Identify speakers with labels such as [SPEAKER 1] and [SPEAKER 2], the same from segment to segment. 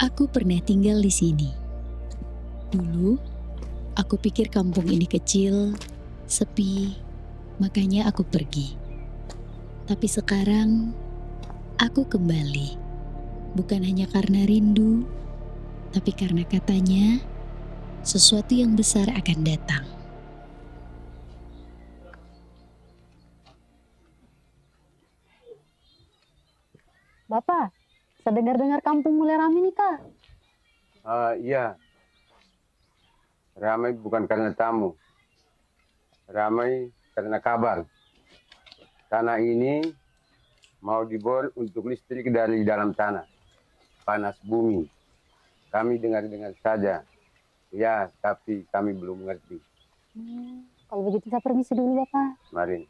[SPEAKER 1] Aku pernah tinggal di sini. Dulu, aku pikir kampung ini kecil, sepi, makanya aku pergi. Tapi sekarang, aku kembali. Bukan hanya karena rindu, tapi karena katanya sesuatu yang besar akan datang.
[SPEAKER 2] Bapak, saya dengar-dengar kampung mulai ramai nih, Kak.
[SPEAKER 3] Iya, ramai bukan karena tamu, ramai karena kabar. Tanah ini mau dibor untuk listrik dari dalam tanah, panas bumi. Kami dengar-dengar saja, ya, tapi kami belum mengerti.
[SPEAKER 2] Kalau begitu saya permisi dulu, Bapak.
[SPEAKER 3] Mari.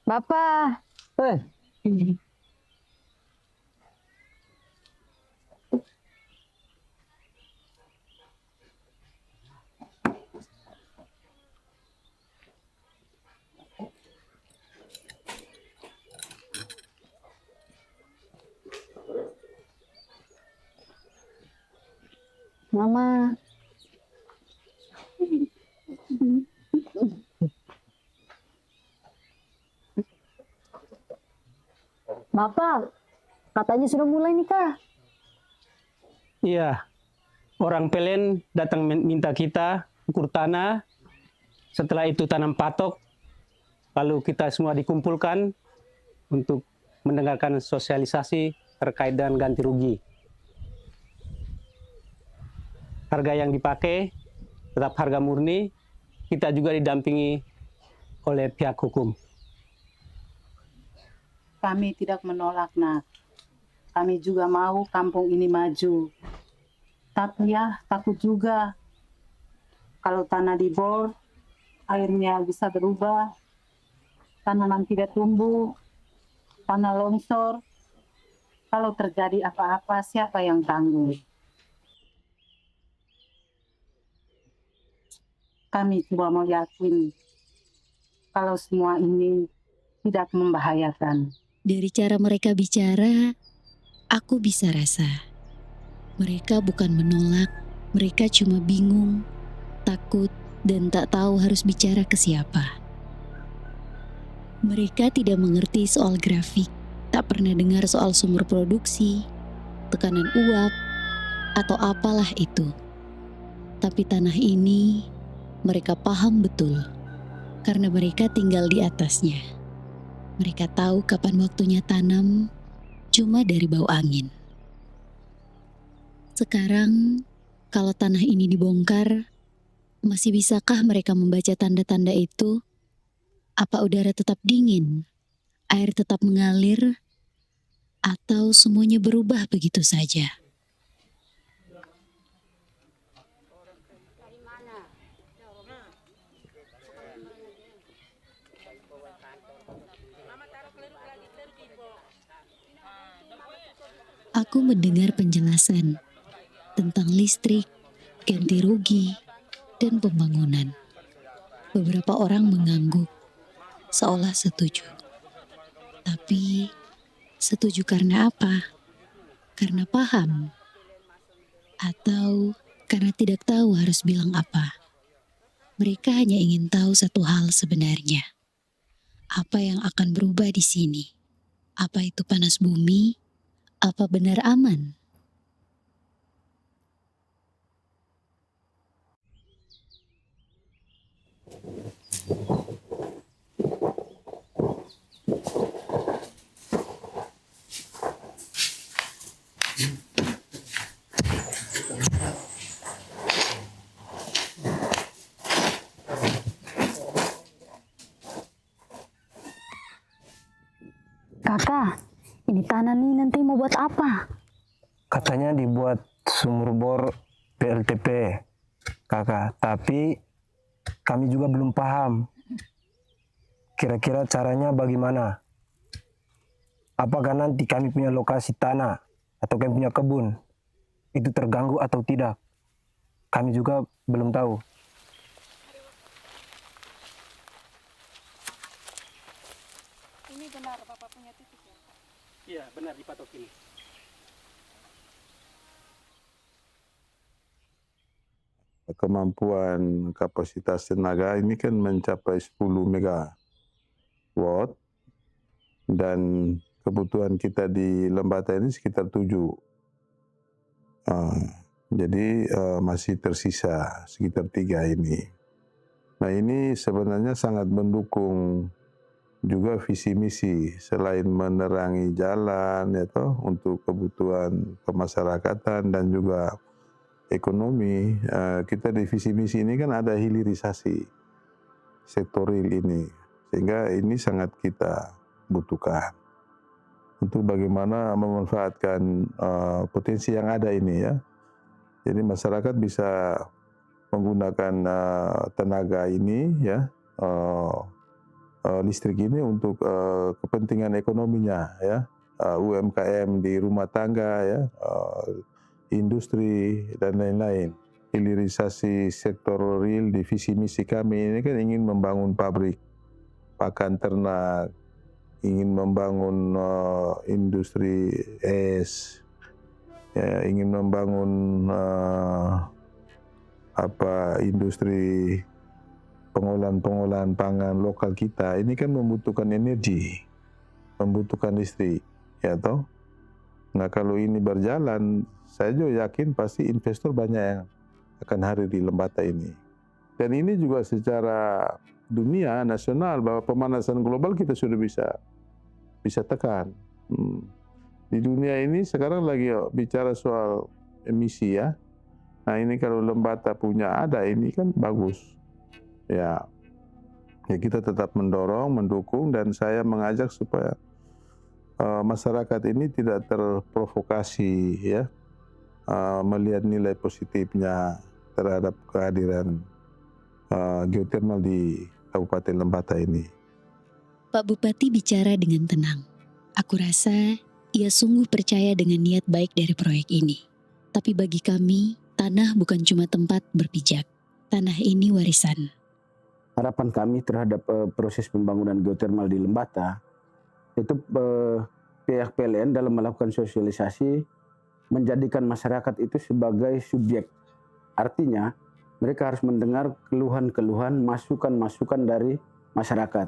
[SPEAKER 2] Bapak, Mama. Bapak, katanya sudah mulai nih, Kak.
[SPEAKER 4] Iya, orang Pelen datang minta kita ukur tanah, setelah itu tanam patok, lalu kita semua dikumpulkan untuk mendengarkan sosialisasi terkait dengan ganti rugi. Harga yang dipakai tetap harga murni, kita juga didampingi oleh pihak hukum.
[SPEAKER 5] Kami tidak menolak, Nak. Kami juga mau kampung ini maju. Tapi ya, takut juga kalau tanah dibor, airnya bisa berubah, tanaman tidak tumbuh, tanah longsor. Kalau terjadi apa-apa, siapa yang tanggung? Kami cuma mau yakin kalau semua ini tidak membahayakan.
[SPEAKER 1] Dari cara mereka bicara, aku bisa rasa. Mereka bukan menolak, mereka cuma bingung, takut, dan tak tahu harus bicara ke siapa. Mereka tidak mengerti soal grafik, tak pernah dengar soal sumber produksi, tekanan uap, atau apalah itu. Tapi tanah ini, mereka paham betul, karena mereka tinggal di atasnya. Mereka tahu kapan waktunya tanam, cuma dari bau angin. Sekarang, kalau tanah ini dibongkar, masih bisakah mereka membaca tanda-tanda itu? Apa udara tetap dingin, air tetap mengalir, atau semuanya berubah begitu saja? Aku mendengar penjelasan tentang listrik, ganti rugi, dan pembangunan. Beberapa orang mengangguk, seolah setuju. Tapi, setuju karena apa? Karena paham? Atau karena tidak tahu harus bilang apa? Mereka hanya ingin tahu satu hal sebenarnya. Apa yang akan berubah di sini? Apa itu panas bumi? Apa benar aman?
[SPEAKER 2] Kakak, ini tanah nih nanti mau buat apa?
[SPEAKER 6] Katanya dibuat sumur bor PLTP, kakak. Tapi kami juga belum paham. Kira-kira caranya bagaimana? Apakah nanti kami punya lokasi tanah atau kami punya kebun itu terganggu atau tidak? Kami juga belum tahu.
[SPEAKER 4] Iya, benar dipatok ini.
[SPEAKER 7] Kemampuan kapasitas tenaga ini kan mencapai 10 megawatt dan kebutuhan kita di Lembata ini sekitar 7. Jadi masih tersisa sekitar 3 ini. Nah, ini sebenarnya sangat mendukung juga visi misi selain menerangi jalan ya toh, untuk kebutuhan kemasyarakatan dan juga ekonomi. Kita di visi misi ini kan ada hilirisasi sektor real ini, sehingga ini sangat kita butuhkan untuk bagaimana memanfaatkan potensi yang ada ini ya. Jadi masyarakat bisa menggunakan tenaga ini ya, listrik ini untuk kepentingan ekonominya ya, UMKM di rumah tangga ya, industri dan lain-lain. Hilirisasi sektor real di visi misi kami ini kan ingin membangun pabrik pakan ternak, ingin membangun industri es, ya, ingin membangun industri pengolahan pangan lokal kita. Ini kan membutuhkan energi, membutuhkan listrik, ya toh. Nah, kalau ini berjalan, saya juga yakin pasti investor banyak yang akan hadir di Lembata ini. Dan ini juga secara dunia nasional bahwa pemanasan global kita sudah bisa tekan. Di dunia ini sekarang lagi bicara soal emisi ya. Nah, ini kalau Lembata punya ada ini kan bagus. Ya kita tetap mendorong, mendukung, dan saya mengajak supaya masyarakat ini tidak terprovokasi ya, melihat nilai positifnya terhadap kehadiran geotermal di Kabupaten Lembata ini.
[SPEAKER 1] Pak Bupati bicara dengan tenang. Aku rasa ia sungguh percaya dengan niat baik dari proyek ini. Tapi bagi kami, tanah bukan cuma tempat berpijak. Tanah ini warisan.
[SPEAKER 8] Harapan kami terhadap proses pembangunan geotermal di Lembata, itu pihak PLN dalam melakukan sosialisasi menjadikan masyarakat itu sebagai subjek. Artinya, mereka harus mendengar keluhan-keluhan, masukan-masukan dari masyarakat,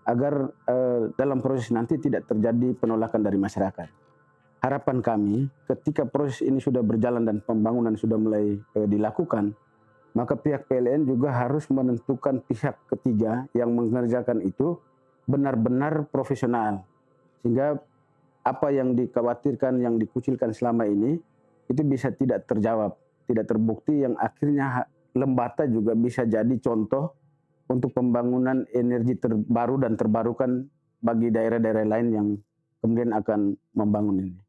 [SPEAKER 8] agar dalam proses nanti tidak terjadi penolakan dari masyarakat. Harapan kami ketika proses ini sudah berjalan dan pembangunan sudah mulai dilakukan, maka pihak PLN juga harus menentukan pihak ketiga yang mengerjakan itu benar-benar profesional. Sehingga apa yang dikhawatirkan, yang dikucilkan selama ini, itu bisa tidak terjawab, tidak terbukti, yang akhirnya Lembata juga bisa jadi contoh untuk pembangunan energi terbaru dan terbarukan bagi daerah-daerah lain yang kemudian akan membangun ini.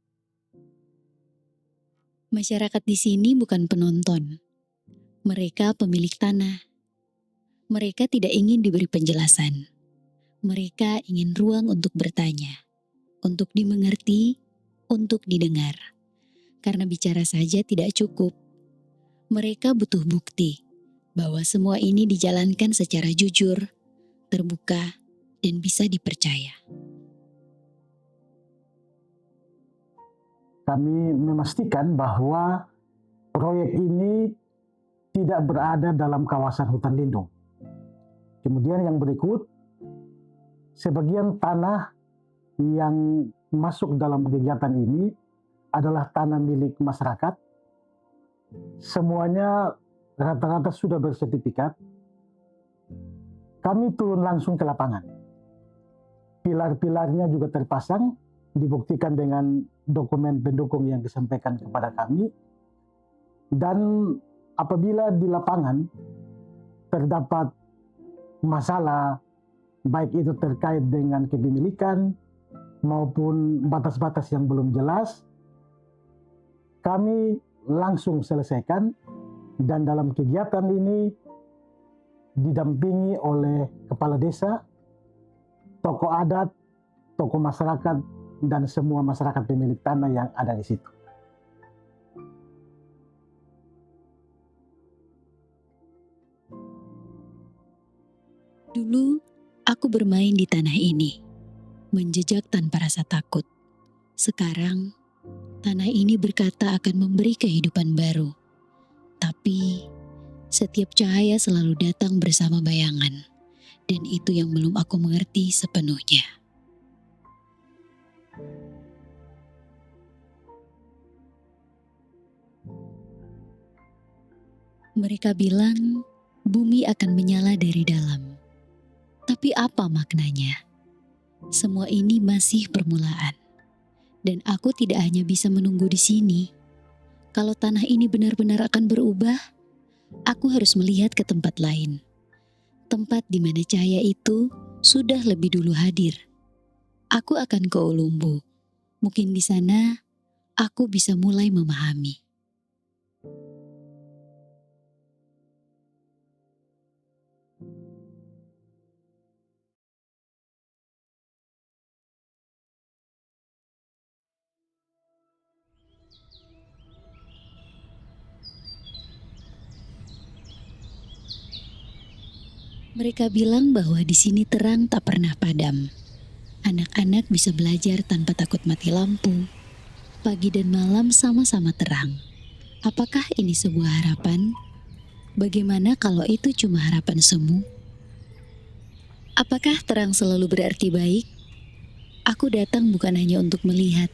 [SPEAKER 1] Masyarakat di sini bukan penonton. Mereka pemilik tanah. Mereka tidak ingin diberi penjelasan. Mereka ingin ruang untuk bertanya, untuk dimengerti, untuk didengar. Karena bicara saja tidak cukup. Mereka butuh bukti bahwa semua ini dijalankan secara jujur, terbuka, dan bisa dipercaya.
[SPEAKER 9] Kami memastikan bahwa proyek ini tidak berada dalam kawasan hutan lindung. Kemudian yang berikut, sebagian tanah yang masuk dalam kegiatan ini adalah tanah milik masyarakat. Semuanya rata-rata sudah bersertifikat. Kami turun langsung ke lapangan. Pilar-pilarnya juga terpasang, dibuktikan dengan dokumen pendukung yang disampaikan kepada kami. Dan apabila di lapangan terdapat masalah, baik itu terkait dengan kepemilikan maupun batas-batas yang belum jelas, kami langsung selesaikan, dan dalam kegiatan ini didampingi oleh kepala desa, tokoh adat, tokoh masyarakat, dan semua masyarakat pemilik tanah yang ada di situ.
[SPEAKER 1] Dulu, aku bermain di tanah ini, menjejak tanpa rasa takut. Sekarang, tanah ini berkata akan memberi kehidupan baru. Tapi, setiap cahaya selalu datang bersama bayangan. Dan itu yang belum aku mengerti sepenuhnya. Mereka bilang bumi akan menyala dari dalam. Tapi apa maknanya? Semua ini masih permulaan. Dan aku tidak hanya bisa menunggu di sini. Kalau tanah ini benar-benar akan berubah, aku harus melihat ke tempat lain. Tempat di mana cahaya itu sudah lebih dulu hadir. Aku akan ke Ulumbu. Mungkin di sana aku bisa mulai memahami. Mereka bilang bahwa di sini terang tak pernah padam. Anak-anak bisa belajar tanpa takut mati lampu. Pagi dan malam sama-sama terang. Apakah ini sebuah harapan? Bagaimana kalau itu cuma harapan semu? Apakah terang selalu berarti baik? Aku datang bukan hanya untuk melihat.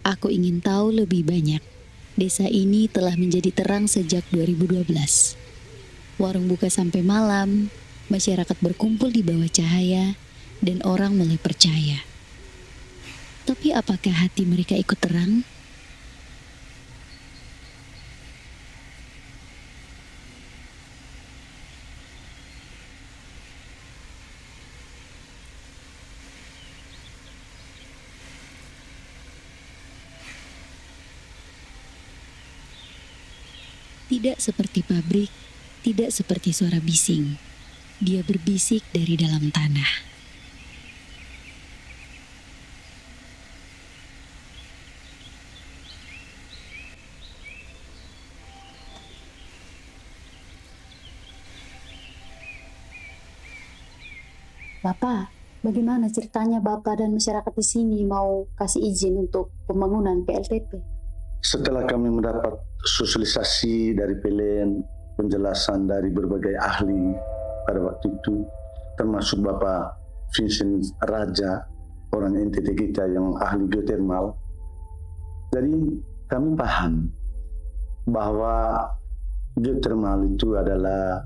[SPEAKER 1] Aku ingin tahu lebih banyak. Desa ini telah menjadi terang sejak 2012. Warung buka sampai malam. Masyarakat berkumpul di bawah cahaya dan orang mulai percaya. Tapi apakah hati mereka ikut terang? Tidak seperti pabrik, tidak seperti suara bising. Dia berbisik dari dalam tanah.
[SPEAKER 5] Bapak, bagaimana ceritanya Bapak dan masyarakat di sini mau kasih izin untuk pembangunan PLTP?
[SPEAKER 8] Setelah kami mendapat sosialisasi dari PLN, penjelasan dari berbagai ahli pada waktu itu, termasuk Bapak Vincent Raja, orang NTT kita yang ahli geothermal. Jadi kami paham bahwa geothermal itu adalah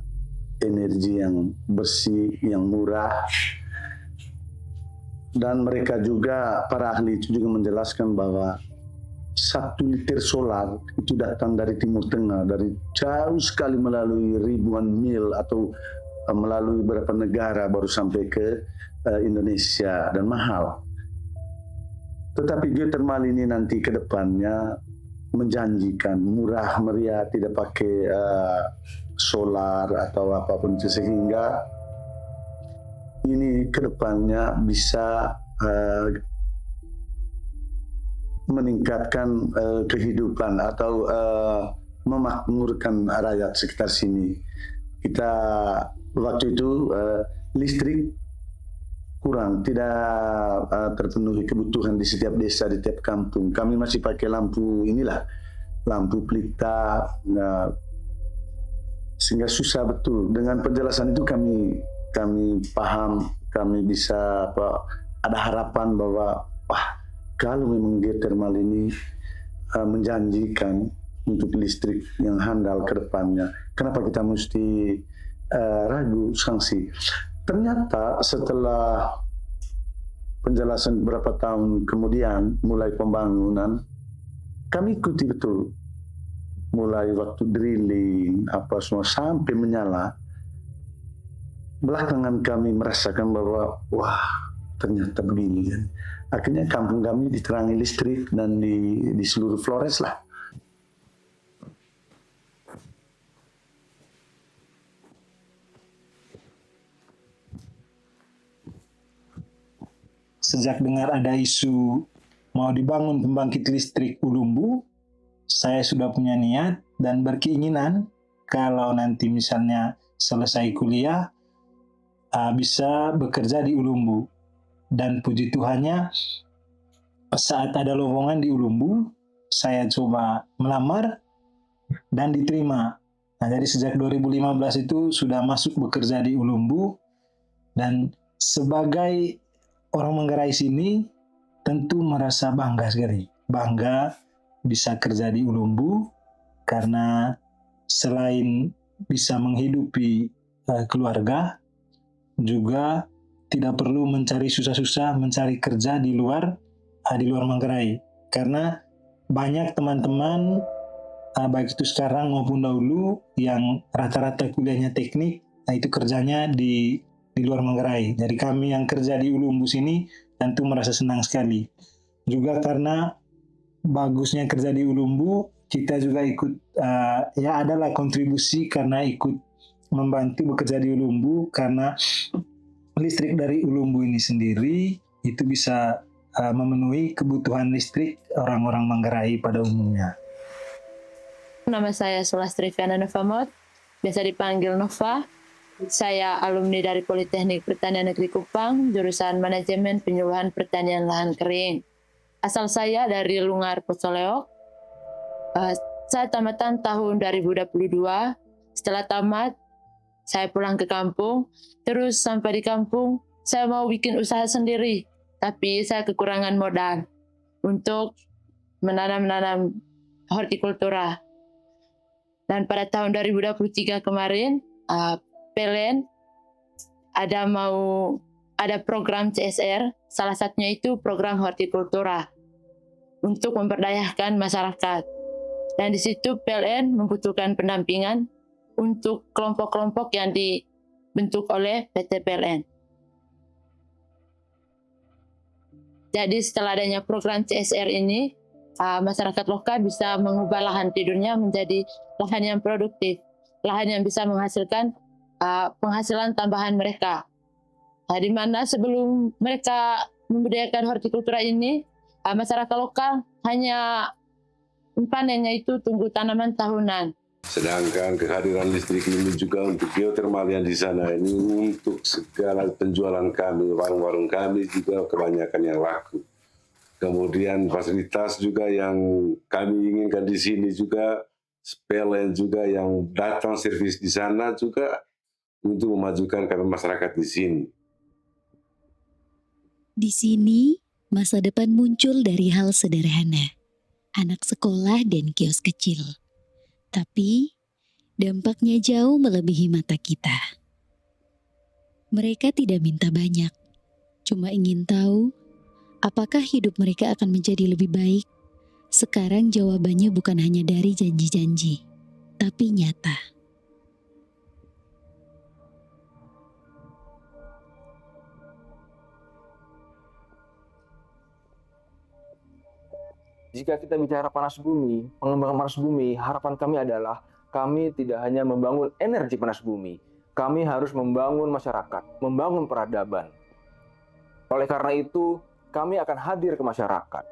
[SPEAKER 8] energi yang bersih, yang murah. Dan mereka juga, para ahli itu juga menjelaskan bahwa 1 liter solar itu datang dari Timur Tengah, dari jauh sekali melalui ribuan mil atau melalui beberapa negara baru sampai ke Indonesia dan mahal. Tetapi geothermal ini nanti ke depannya menjanjikan murah meriah, tidak pakai solar atau apapun itu, sehingga ini ke depannya bisa meningkatkan kehidupan atau memakmurkan rakyat sekitar sini. Kita waktu itu listrik kurang, tidak terpenuhi kebutuhan di setiap desa, di tiap kampung. Kami masih pakai lampu inilah, lampu pelita, sehingga susah betul. Dengan penjelasan itu kami paham, kami bisa ada harapan bahwa kalau memang geothermal ini menjanjikan untuk listrik yang handal ke depannya, kenapa kita mesti ragu sanksi? Ternyata setelah penjelasan beberapa tahun kemudian mulai pembangunan, kami ikuti betul. Mulai waktu drilling, apa semua sampai menyala. Belakangan kami merasakan bahwa ternyata begini kan. Akhirnya kampung kami diterangi listrik dan di seluruh Flores lah.
[SPEAKER 10] Sejak dengar ada isu mau dibangun pembangkit listrik Ulumbu, saya sudah punya niat dan berkeinginan kalau nanti misalnya selesai kuliah bisa bekerja di Ulumbu. Dan puji Tuhannya saat ada lowongan di Ulumbu, saya coba melamar dan diterima. Nah, jadi sejak 2015 itu sudah masuk bekerja di Ulumbu, dan sebagai orang Manggarai sini tentu merasa bangga sekali. Bangga bisa kerja di Ulumbu karena selain bisa menghidupi keluarga, juga tidak perlu mencari susah-susah mencari kerja di luar Manggarai. Karena banyak teman-teman baik itu sekarang maupun dahulu yang rata-rata kuliahnya teknik, nah itu kerjanya di luar Manggarai. Jadi kami yang kerja di Ulumbu sini tentu merasa senang sekali. Juga karena bagusnya kerja di Ulumbu, kita juga ikut ya adalah kontribusi karena ikut membantu bekerja di Ulumbu, karena listrik dari Ulumbu ini sendiri itu bisa memenuhi kebutuhan listrik orang-orang Manggarai pada umumnya.
[SPEAKER 11] Nama saya Sulastri Fiana Novamot, biasa dipanggil Nova. Saya alumni dari Politeknik Pertanian Negeri Kupang, jurusan Manajemen Penyuluhan Pertanian Lahan Kering. Asal saya dari Lungar, Pocoleok. Saya tamatan tahun 2022. Setelah tamat, saya pulang ke kampung. Terus sampai di kampung, saya mau bikin usaha sendiri. Tapi saya kekurangan modal untuk menanam hortikultura. Dan pada tahun 2023 kemarin, PLN ada program CSR, salah satunya itu program hortikultura untuk memberdayakan masyarakat. Dan di situ PLN membutuhkan pendampingan untuk kelompok-kelompok yang dibentuk oleh PT PLN. Jadi setelah adanya program CSR ini, masyarakat lokal bisa mengubah lahan tidurnya menjadi lahan yang produktif, lahan yang bisa menghasilkan penghasilan tambahan mereka. Di mana sebelum mereka membudidayakan hortikultura ini, masyarakat lokal hanya panennya itu tunggu tanaman tahunan.
[SPEAKER 12] Sedangkan kehadiran listrik ini juga untuk geotermal yang di sana ini untuk segala penjualan kami, warung-warung kami juga kebanyakan yang laku. Kemudian fasilitas juga yang kami inginkan di sini juga, PLN juga yang datang servis di sana juga untuk memajukan masyarakat di sini.
[SPEAKER 1] Di sini, masa depan muncul dari hal sederhana, anak sekolah dan kios kecil. Tapi, dampaknya jauh melebihi mata kita. Mereka tidak minta banyak, cuma ingin tahu apakah hidup mereka akan menjadi lebih baik. Sekarang jawabannya bukan hanya dari janji-janji, tapi nyata.
[SPEAKER 13] Jika kita bicara panas bumi, pengembangan panas bumi, harapan kami adalah kami tidak hanya membangun energi panas bumi, kami harus membangun masyarakat, membangun peradaban. Oleh karena itu, kami akan hadir ke masyarakat.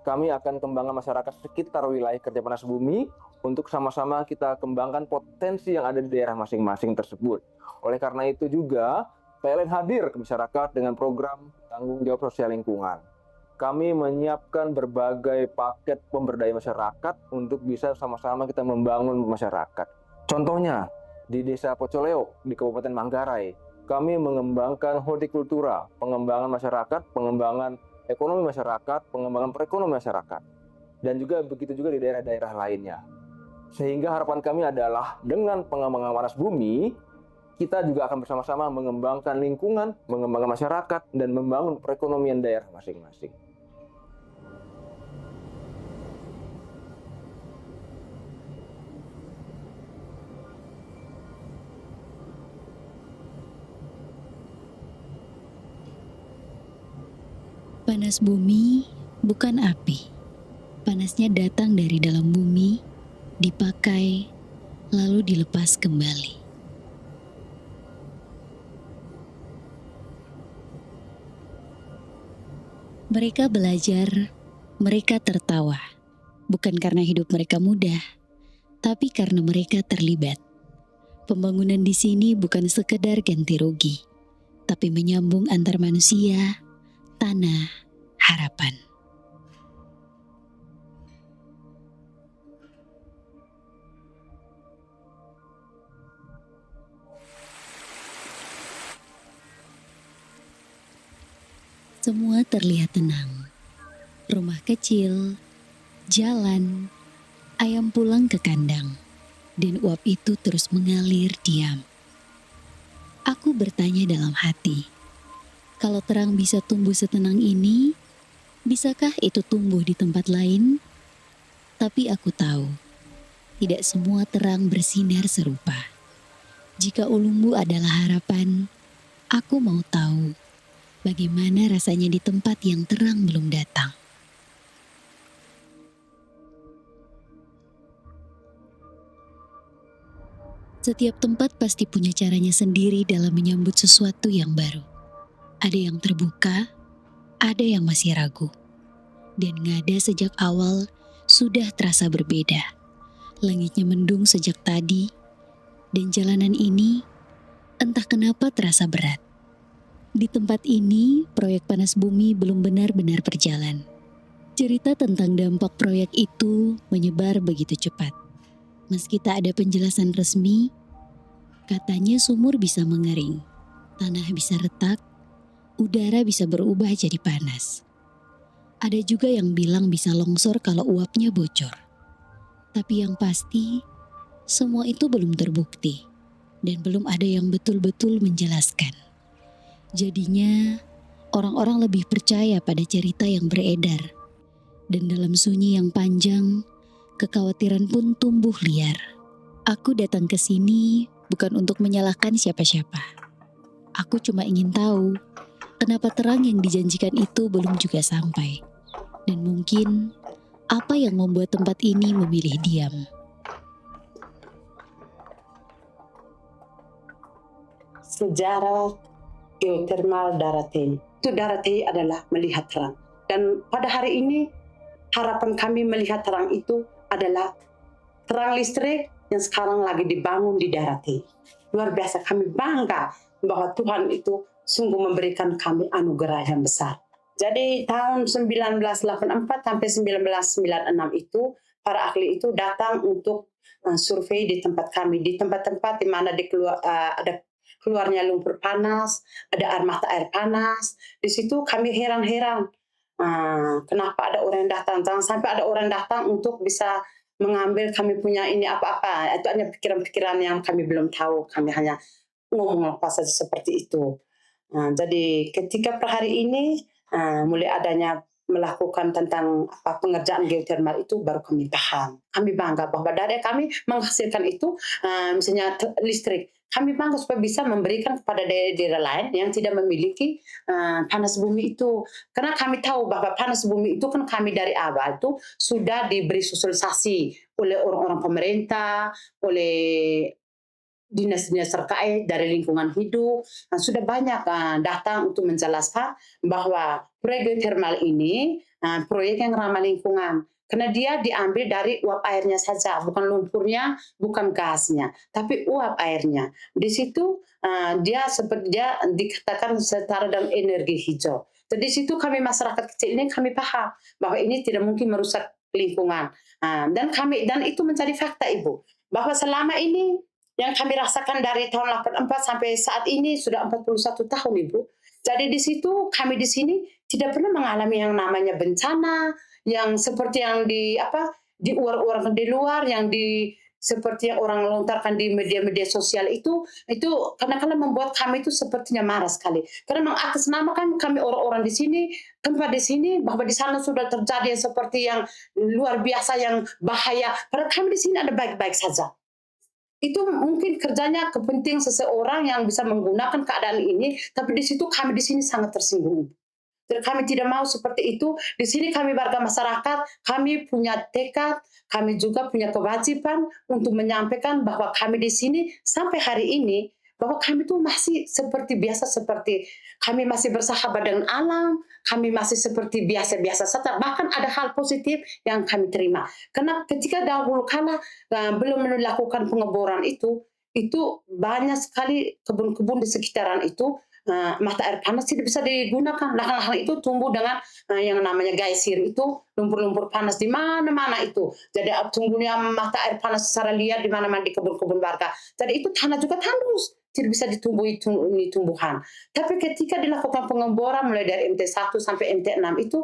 [SPEAKER 13] Kami akan kembangkan masyarakat sekitar wilayah kerja panas bumi untuk sama-sama kita kembangkan potensi yang ada di daerah masing-masing tersebut. Oleh karena itu juga, PLN hadir ke masyarakat dengan program tanggung jawab sosial lingkungan. Kami menyiapkan berbagai paket pemberdayaan masyarakat untuk bisa sama-sama kita membangun masyarakat. Contohnya, di Desa Pocoleok, di Kabupaten Manggarai, kami mengembangkan hortikultura, pengembangan masyarakat, pengembangan ekonomi masyarakat, pengembangan perekonomian masyarakat. Dan juga begitu juga di daerah-daerah lainnya. Sehingga harapan kami adalah dengan pengembangan panas bumi, kita juga akan bersama-sama mengembangkan lingkungan, mengembangkan masyarakat, dan membangun perekonomian daerah masing-masing.
[SPEAKER 1] Panas bumi bukan api. Panasnya datang dari dalam bumi, dipakai, lalu dilepas kembali. Mereka belajar, mereka tertawa. Bukan karena hidup mereka mudah, tapi karena mereka terlibat. Pembangunan di sini bukan sekedar ganti rugi, tapi menyambung antar manusia, tanah, harapan. Semua terlihat tenang. Rumah kecil, jalan, ayam pulang ke kandang, dan uap itu terus mengalir diam. Aku bertanya dalam hati, kalau terang bisa tumbuh setenang ini, bisakah itu tumbuh di tempat lain? Tapi aku tahu, tidak semua terang bersinar serupa. Jika Ulumbu adalah harapan, aku mau tahu bagaimana rasanya di tempat yang terang belum datang. Setiap tempat pasti punya caranya sendiri dalam menyambut sesuatu yang baru. Ada yang terbuka, ada yang masih ragu. Dan ngada sejak awal sudah terasa berbeda. Langitnya mendung sejak tadi, dan jalanan ini entah kenapa terasa berat. Di tempat ini, proyek panas bumi belum benar-benar berjalan. Cerita tentang dampak proyek itu menyebar begitu cepat. Meski tak ada penjelasan resmi, katanya sumur bisa mengering, tanah bisa retak, udara bisa berubah jadi panas. Ada juga yang bilang bisa longsor kalau uapnya bocor. Tapi yang pasti, semua itu belum terbukti dan belum ada yang betul-betul menjelaskan. Jadinya, orang-orang lebih percaya pada cerita yang beredar. Dan dalam sunyi yang panjang, kekhawatiran pun tumbuh liar. Aku datang ke sini bukan untuk menyalahkan siapa-siapa. Aku cuma ingin tahu kenapa terang yang dijanjikan itu belum juga sampai. Dan mungkin apa yang membuat tempat ini memilih diam.
[SPEAKER 5] Sejarah geotermal Daratei. Itu Daratei adalah melihat terang. Dan pada hari ini harapan kami melihat terang itu adalah terang listrik yang sekarang lagi dibangun di Daratei. Luar biasa, kami bangga bahwa Tuhan itu sungguh memberikan kami anugerah yang besar. Jadi tahun 1984 sampai 1996 itu para ahli itu datang untuk survei di tempat kami, di tempat-tempat di mana ada keluarnya lumpur panas, ada mata air panas. Di situ kami heran-heran kenapa ada orang yang datang. Jangan sampai ada orang datang untuk bisa mengambil kami punya ini apa-apa. Itu hanya pikiran-pikiran yang kami belum tahu. Kami hanya ngomong apa saja seperti itu. Jadi ketika per hari ini mulai adanya melakukan tentang pengerjaan geotermal itu baru kami paham. Kami bangga bahwa dari kami menghasilkan itu misalnya listrik. Kami bangga supaya bisa memberikan kepada daerah-daerah lain yang tidak memiliki panas bumi itu. Karena kami tahu bahwa panas bumi itu kan kami dari awal itu sudah diberi sosialisasi oleh orang-orang pemerintah, oleh dinas-dinas terkait dari lingkungan hidup. Sudah banyak datang untuk menjelaskan bahwa proyek geotermal ini proyek yang ramah lingkungan. Karena dia diambil dari uap airnya saja, bukan lumpurnya, bukan gasnya, tapi uap airnya. Di situ dia dikatakan setara dengan energi hijau. Jadi di situ kami masyarakat kecil ini kami paham bahwa ini tidak mungkin merusak lingkungan. Dan itu menjadi fakta, Ibu, bahwa selama ini yang kami rasakan dari tahun 84 sampai saat ini sudah 41 tahun, Ibu. Jadi di situ kami di sini tidak pernah mengalami yang namanya bencana, yang seperti yang diuar-uarkan di luar, yang seperti yang orang lontarkan di media-media sosial itu kadang-kadang membuat kami itu sepertinya marah sekali. Karena mengatasnamakan kami orang-orang di sini, tempat di sini, bahwa di sana sudah terjadi yang seperti yang luar biasa, yang bahaya. Padahal kami di sini ada baik-baik saja. Itu mungkin kerjanya kepentingan seseorang yang bisa menggunakan keadaan ini, tapi di situ kami di sini sangat tersinggung. Jadi kami tidak mau seperti itu. Di sini kami warga masyarakat, kami punya tekad, kami juga punya kewajiban untuk menyampaikan bahwa kami di sini sampai hari ini, bahwa kami itu masih seperti biasa, seperti kami masih bersahabat dengan alam, kami masih seperti biasa-biasa saja. Bahkan ada hal positif yang kami terima. Karena ketika dahulu kala belum melakukan pengeboran itu banyak sekali kebun-kebun di sekitaran itu mata air panas tidak bisa digunakan. Lahan-lahan itu tumbuh dengan yang namanya geysir, itu lumpur-lumpur panas di mana-mana itu. Jadi tumbuhnya mata air panas secara liar di mana-mana di kebun-kebun warga. Jadi itu tanah juga tandus. tidak bisa ditumbuhi tumbuhan. Tapi ketika dilakukan pengeboran mulai dari MT1 sampai MT6 itu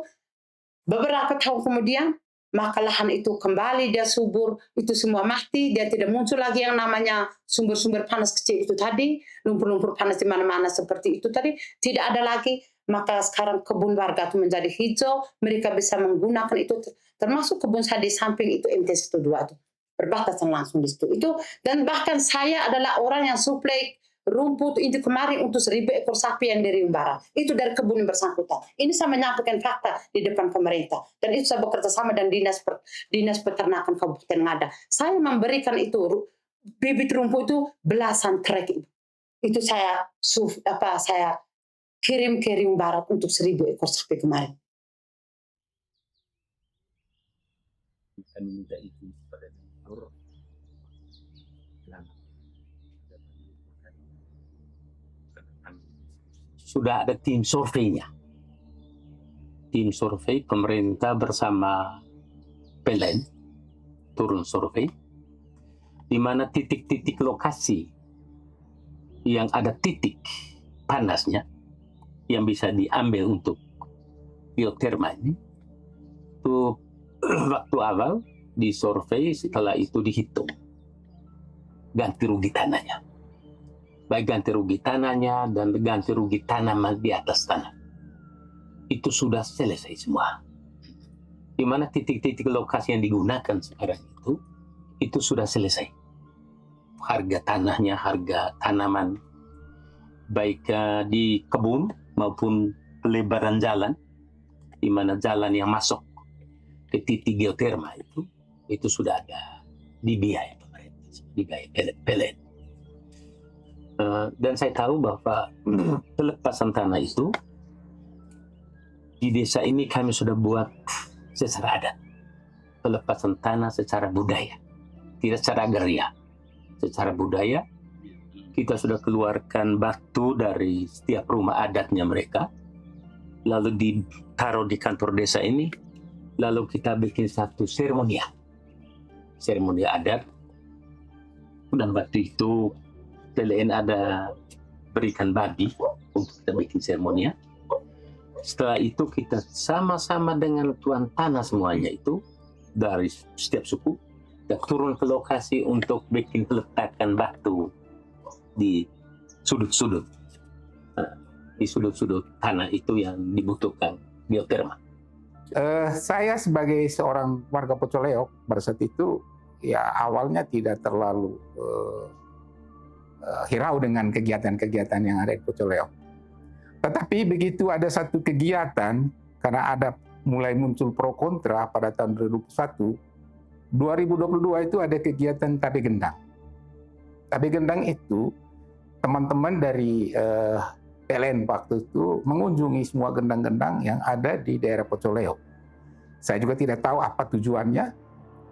[SPEAKER 5] beberapa tahun kemudian maka lahan itu kembali dia subur, itu semua mati, dia tidak muncul lagi yang namanya sumber-sumber panas kecil itu tadi, lumpur-lumpur panas di mana-mana seperti itu tadi, tidak ada lagi. Maka sekarang kebun warga itu menjadi hijau, mereka bisa menggunakan itu, termasuk kebun saya di samping itu MT12 itu, berbatasan langsung di situ. Itu, dan bahkan saya adalah orang yang suplai rumput itu kemarin untuk 1.000 ekor sapi yang dari Barat. Itu dari kebun yang bersangkutan. Ini saya menyampaikan fakta di depan pemerintah. Dan itu saya bekerja sama dengan dinas peternakan Kabupaten Ngada. Saya memberikan itu bibit rumput itu belasan trek itu. Itu saya kirim ke Barat untuk 1.000 ekor sapi kemarin.
[SPEAKER 14] Kami minta itu kepada Direktur. Sudah ada tim surveinya. Tim survei pemerintah bersama PLN turun survei di mana titik-titik lokasi yang ada titik panasnya yang bisa diambil untuk geotermal ini itu waktu awal disurvei, setelah itu dihitung ganti rugi tanahnya, baik ganti rugi tanahnya dan ganti rugi tanaman di atas tanah. Itu sudah selesai semua. Di mana titik-titik lokasi yang digunakan sekarang itu sudah selesai. Harga tanahnya, harga tanaman, baik di kebun maupun pelebaran jalan, di mana jalan yang masuk ke titik geotermal itu sudah ada dibiayai pemerintah, dibiayai PLN. Dan saya tahu bahwa pelepasan tanah itu di desa ini kami sudah buat secara adat. Pelepasan tanah secara budaya, tidak secara agraria. Secara budaya, kita sudah keluarkan batu dari setiap rumah adatnya mereka, lalu ditaruh di kantor desa ini, lalu kita bikin satu seremoni adat, dan waktu itu PLN ada berikan babi untuk kita bikin seremoni. Setelah itu kita sama-sama dengan tuan tanah semuanya itu dari setiap suku kita turun ke lokasi untuk bikin peletakan batu di sudut-sudut tanah itu yang dibutuhkan geotermal.
[SPEAKER 15] Saya sebagai seorang warga Pocoleok pada saat itu ya awalnya tidak terlalu hirau dengan kegiatan-kegiatan yang ada di Pocoleok. Tetapi begitu ada satu kegiatan, karena ada mulai muncul pro kontra pada tahun 2022 itu ada kegiatan Tabe Gendang. Tabe Gendang itu teman-teman dari PLN waktu itu mengunjungi semua gendang-gendang yang ada di daerah Pocoleok. Saya juga tidak tahu apa tujuannya.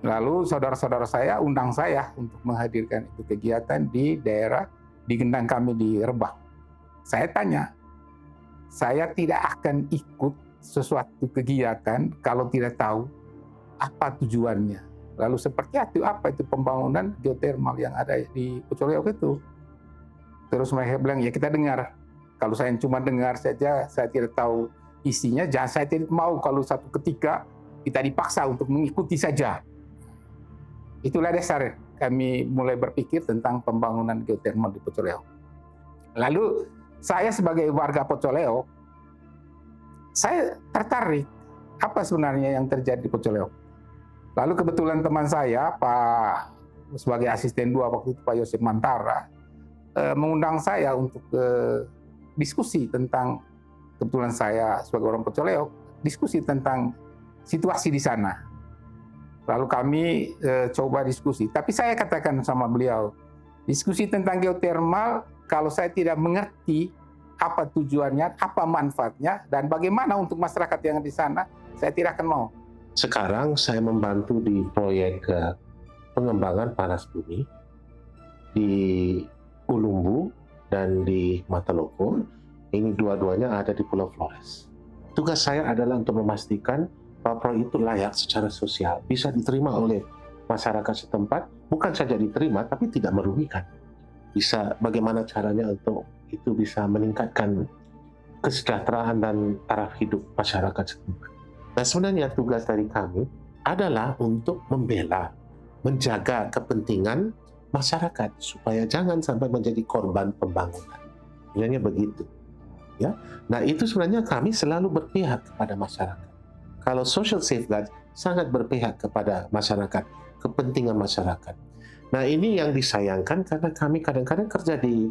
[SPEAKER 15] Lalu saudara-saudara saya undang saya untuk menghadirkan itu kegiatan di daerah di gendang kami di Rebang. Saya tanya, saya tidak akan ikut sesuatu kegiatan kalau tidak tahu apa tujuannya. Lalu seperti itu apa itu pembangunan geotermal yang ada di Pocoleok itu. Terus mereka bilang, ya kita dengar. Kalau saya cuma dengar saja, saya tidak tahu isinya. Jangan saya tidak mau kalau satu ketika kita dipaksa untuk mengikuti saja. Itulah dasar kami mulai berpikir tentang pembangunan geotermal di Pocoleok. Lalu saya sebagai warga Pocoleok, saya tertarik apa sebenarnya yang terjadi di Pocoleok. Lalu kebetulan teman saya, Pak sebagai asisten 2 waktu itu, Pak Yosef Mantara, mengundang saya untuk diskusi tentang, kebetulan saya sebagai orang Pocoleok, diskusi tentang situasi di sana. Lalu kami coba diskusi. Tapi saya katakan sama beliau, diskusi tentang geotermal, kalau saya tidak mengerti apa tujuannya, apa manfaatnya, dan bagaimana untuk masyarakat yang di sana, saya tidak akan mau.
[SPEAKER 16] Sekarang saya membantu di proyek pengembangan panas bumi di Ulumbu dan di Mataloko. Ini dua-duanya ada di Pulau Flores. Tugas saya adalah untuk memastikan bahwa proyek itu layak secara sosial, bisa diterima oleh masyarakat setempat, bukan saja diterima, tapi tidak merugikan. bisa bagaimana caranya untuk itu bisa meningkatkan kesejahteraan dan taraf hidup masyarakat setempat. Nah, sebenarnya tugas dari kami adalah untuk membela, menjaga kepentingan masyarakat supaya jangan sampai menjadi korban pembangunan. Sebenarnya begitu. Ya. Nah, itu sebenarnya kami selalu berpihak kepada masyarakat. Kalau social safeguard sangat berpihak kepada masyarakat, kepentingan masyarakat. Nah, ini yang disayangkan karena kami kadang-kadang kerja di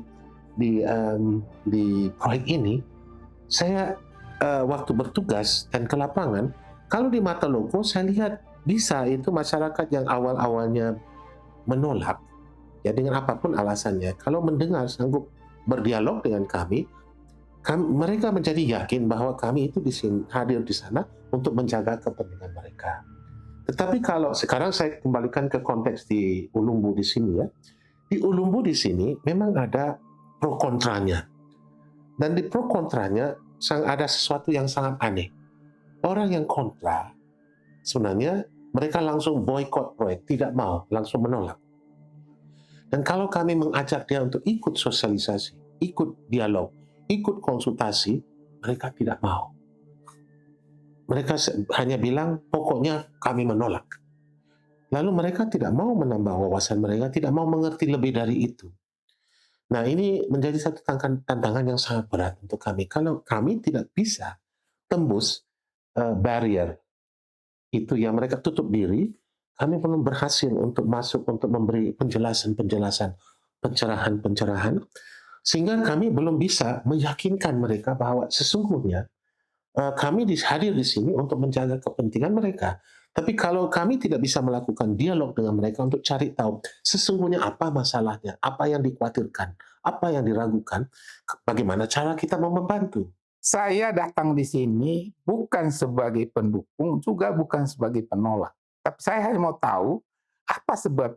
[SPEAKER 16] proyek ini. Saya waktu bertugas dan ke lapangan, kalau di Mataloko saya lihat bisa itu masyarakat yang awal-awalnya menolak, ya dengan apapun alasannya, kalau mendengar sanggup berdialog dengan kami, mereka menjadi yakin bahwa kami itu hadir di sana untuk menjaga kepentingan mereka. Tetapi kalau sekarang saya kembalikan ke konteks di Ulumbu di sini ya, di Ulumbu di sini memang ada pro kontranya. Dan di pro kontranya ada sesuatu yang sangat aneh. Orang yang kontra sebenarnya mereka langsung boykot proyek, tidak mau, langsung menolak. Dan kalau kami mengajak dia untuk ikut sosialisasi, ikut dialog, ikut konsultasi, mereka tidak mau. Mereka hanya bilang, pokoknya kami menolak. Lalu mereka tidak mau menambah wawasan mereka, tidak mau mengerti lebih dari itu. Nah, ini menjadi satu tantangan yang sangat berat untuk kami. Kalau kami tidak bisa tembus barrier itu yang mereka tutup diri, kami belum berhasil untuk masuk untuk memberi penjelasan-penjelasan, pencerahan-pencerahan, sehingga kami belum bisa meyakinkan mereka bahwa sesungguhnya kami hadir di sini untuk menjaga kepentingan mereka. Tapi kalau kami tidak bisa melakukan dialog dengan mereka untuk cari tahu sesungguhnya apa masalahnya, apa yang dikhawatirkan, apa yang diragukan, bagaimana cara kita mau membantu.
[SPEAKER 15] Saya datang di sini bukan sebagai pendukung, juga bukan sebagai penolak. Tapi saya hanya mau tahu apa sebab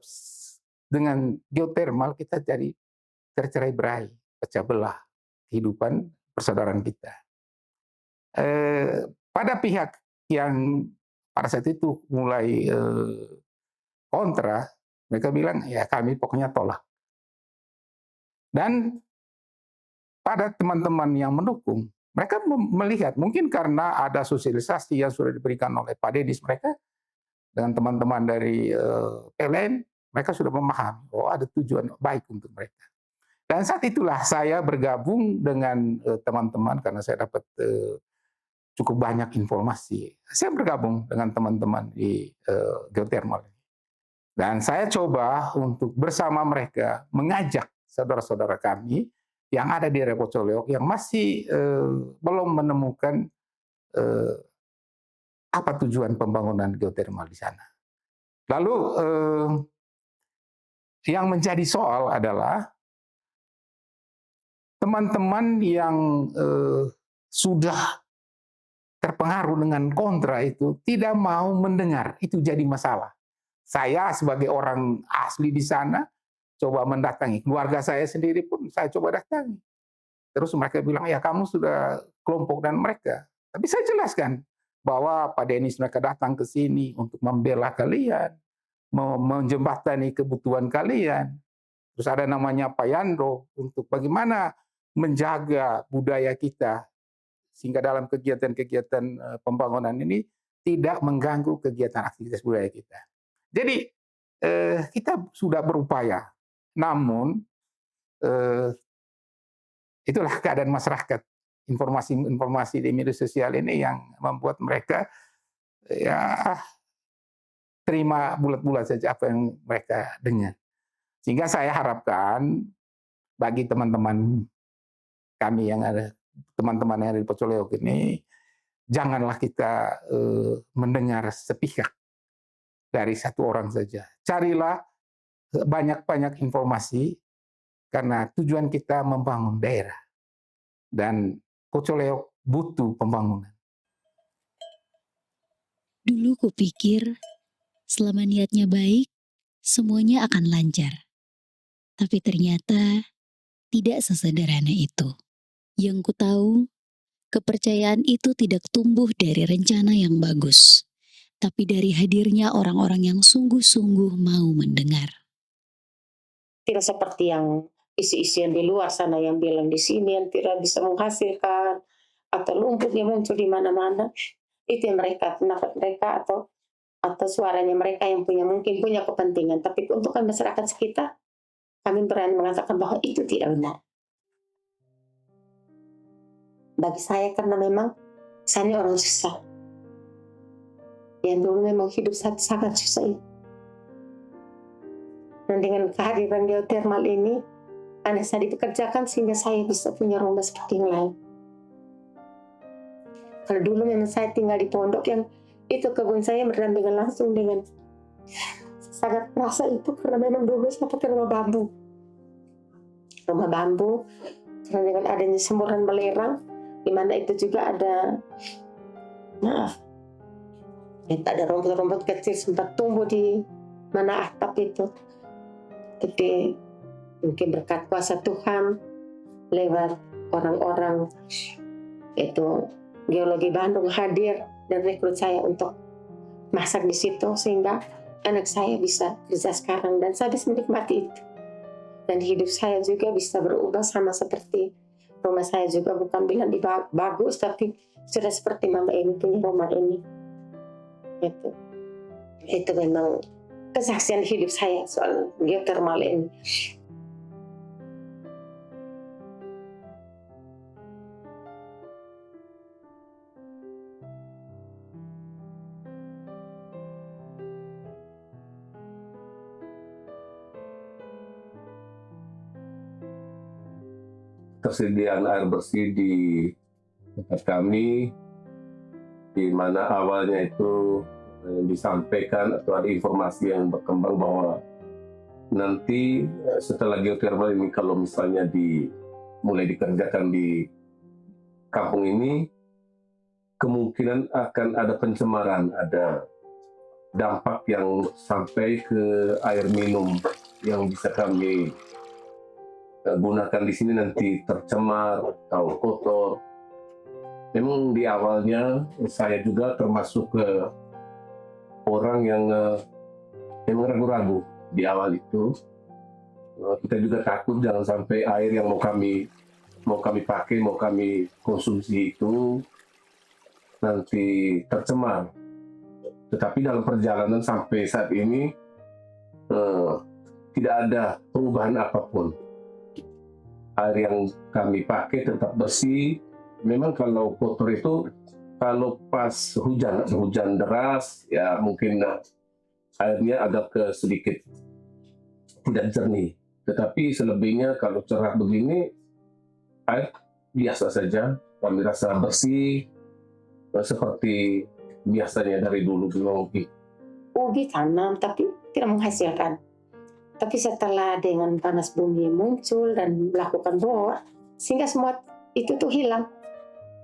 [SPEAKER 15] dengan geotermal kita jadi tercerai-berai, pecah belah kehidupan persaudaraan kita. Pada pihak yang pada saat itu mulai kontra, mereka bilang ya kami pokoknya tolak. Dan pada teman-teman yang mendukung, mereka melihat mungkin karena ada sosialisasi yang sudah diberikan oleh Pak Dedis, mereka dengan teman-teman dari PLN, mereka sudah memahami bahwa ada tujuan baik untuk mereka. Dan saat itulah saya bergabung dengan teman-teman karena saya dapat cukup banyak informasi. Saya bergabung dengan teman-teman di geotermal. Dan saya coba untuk bersama mereka mengajak saudara-saudara kami yang ada di Repocoleok yang masih belum menemukan apa tujuan pembangunan geotermal di sana. Lalu yang menjadi soal adalah teman-teman yang sudah terpengaruh dengan kontra itu tidak mau mendengar, itu jadi masalah. Saya sebagai orang asli di sana coba mendatangi, keluarga saya sendiri pun saya coba datangi. Terus mereka bilang, ya kamu sudah kelompok dan mereka. Tapi saya jelaskan bahwa Pak Denis mereka datang ke sini untuk membela kalian, menjembatani kebutuhan kalian. Terus ada namanya Pak Yandro untuk bagaimana menjaga budaya kita sehingga dalam kegiatan-kegiatan pembangunan ini tidak mengganggu kegiatan aktivitas budaya kita. Jadi kita sudah berupaya, namun itulah keadaan masyarakat. Informasi-informasi di media sosial ini yang membuat mereka ya terima bulat-bulat saja apa yang mereka dengar. Sehingga saya harapkan bagi teman-teman kami yang ada, teman-teman yang ada di Pocoleok ini, janganlah kita mendengar sepihak dari satu orang saja. Carilah banyak-banyak informasi, karena tujuan kita membangun daerah. Dan Pocoleok butuh pembangunan.
[SPEAKER 1] Dulu kupikir selama niatnya baik, semuanya akan lancar. Tapi ternyata tidak sesederhana itu. Yang ku tahu, kepercayaan itu tidak tumbuh dari rencana yang bagus, tapi dari hadirnya orang-orang yang sungguh-sungguh mau mendengar.
[SPEAKER 17] Tidak seperti yang isi-isi yang di luar sana yang bilang di sini yang tidak bisa menghasilkan atau lumpur yang muncul di mana-mana, itu yang mereka pendapat mereka atau suaranya mereka yang mungkin punya kepentingan, tapi untuk masyarakat sekitar kami berani mengatakan bahwa itu tidak benar. Bagi saya karena memang saya ini orang susah yang dulu memang hidup sangat susah. Dan dengan kehadiran geotermal ini, anak saya dipekerjakan sehingga saya bisa punya rumah seperti yang lain. Kalau dulu memang saya tinggal di pondok yang itu kebun saya berdampingan langsung dengan, sangat merasa itu karena memang dulu saya pakai rumah bambu. Rumah bambu, karena dengan adanya semburan belerang, di mana itu juga ada, ada rumput-rumput kecil sempat tumbuh di mana atap itu. Tapi mungkin berkat kuasa Tuhan lewat orang-orang itu geologi Bandung hadir dan rekrut saya untuk masak di situ sehingga anak saya bisa kerja sekarang dan saya bisa menikmati itu. Dan hidup saya juga bisa berubah sama seperti rumah saya juga, bukan bilang bagus tapi sudah seperti mama ini punya rumah ini. Itu memang kesaksian hidup saya soal geotermal ini.
[SPEAKER 12] Ketersediaan air bersih di tempat kami, di mana awalnya itu disampaikan atau ada informasi yang berkembang bahwa nanti setelah geotermal ini kalau misalnya mulai dikerjakan di kampung ini, kemungkinan akan ada pencemaran, ada dampak yang sampai ke air minum yang bisa kami gunakan di sini nanti tercemar atau kotor. Memang di awalnya saya juga termasuk ke orang yang memang ragu-ragu di awal itu. Kita juga takut jangan sampai air yang mau kami pakai, mau kami konsumsi itu nanti tercemar. Tetapi dalam perjalanan sampai saat ini tidak ada perubahan apapun. Air yang kami pakai tetap bersih. Memang kalau kotor itu kalau pas hujan deras ya mungkin airnya agak sedikit tidak jernih. Tetapi selebihnya kalau cerah begini air biasa saja, kami rasa bersih seperti biasanya dari dulu.
[SPEAKER 17] Ubi tanam tapi tidak menghasilkan. Tapi setelah dengan panas bumi muncul dan melakukan bor, sehingga semua itu tuh hilang.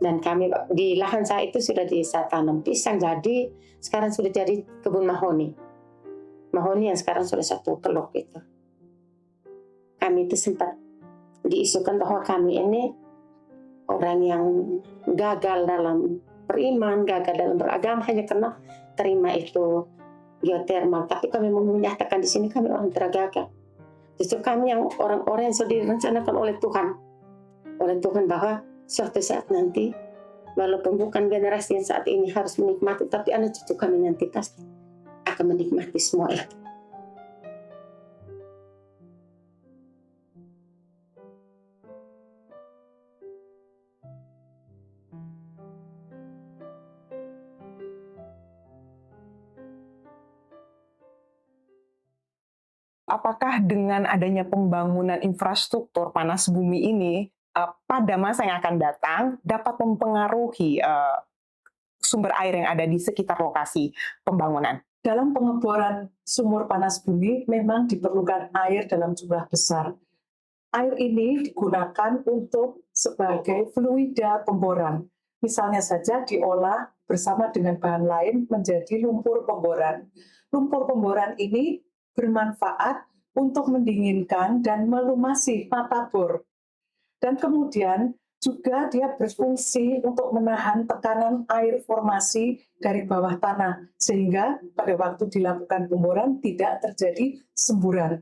[SPEAKER 17] Dan kami di lahan saya itu sudah saya tanam pisang, jadi sekarang sudah jadi kebun mahoni. Mahoni yang sekarang sudah 1 teluk itu. Kami itu sempat diisukan bahwa kami ini orang yang gagal dalam beriman, gagal dalam beragama hanya karena terima itu geotermal, tapi kami menyatakan di sini kami orang tergagal. Justru kami yang orang-orang yang sudah direncanakan oleh Tuhan bahwa suatu saat nanti, walaupun bukan generasi yang saat ini harus menikmati, tapi anak cucu kami nanti pasti akan menikmati semua itu.
[SPEAKER 18] Apakah dengan adanya pembangunan infrastruktur panas bumi ini pada masa yang akan datang dapat mempengaruhi sumber air yang ada di sekitar lokasi pembangunan?
[SPEAKER 19] Dalam pengeboran sumur panas bumi memang diperlukan air dalam jumlah besar. Air ini digunakan untuk sebagai fluida pemboran. Misalnya saja diolah bersama dengan bahan lain menjadi lumpur pemboran. Lumpur pemboran ini bermanfaat untuk mendinginkan dan melumasi mata bor. Dan kemudian juga dia berfungsi untuk menahan tekanan air formasi dari bawah tanah, sehingga pada waktu dilakukan pemboran tidak terjadi semburan.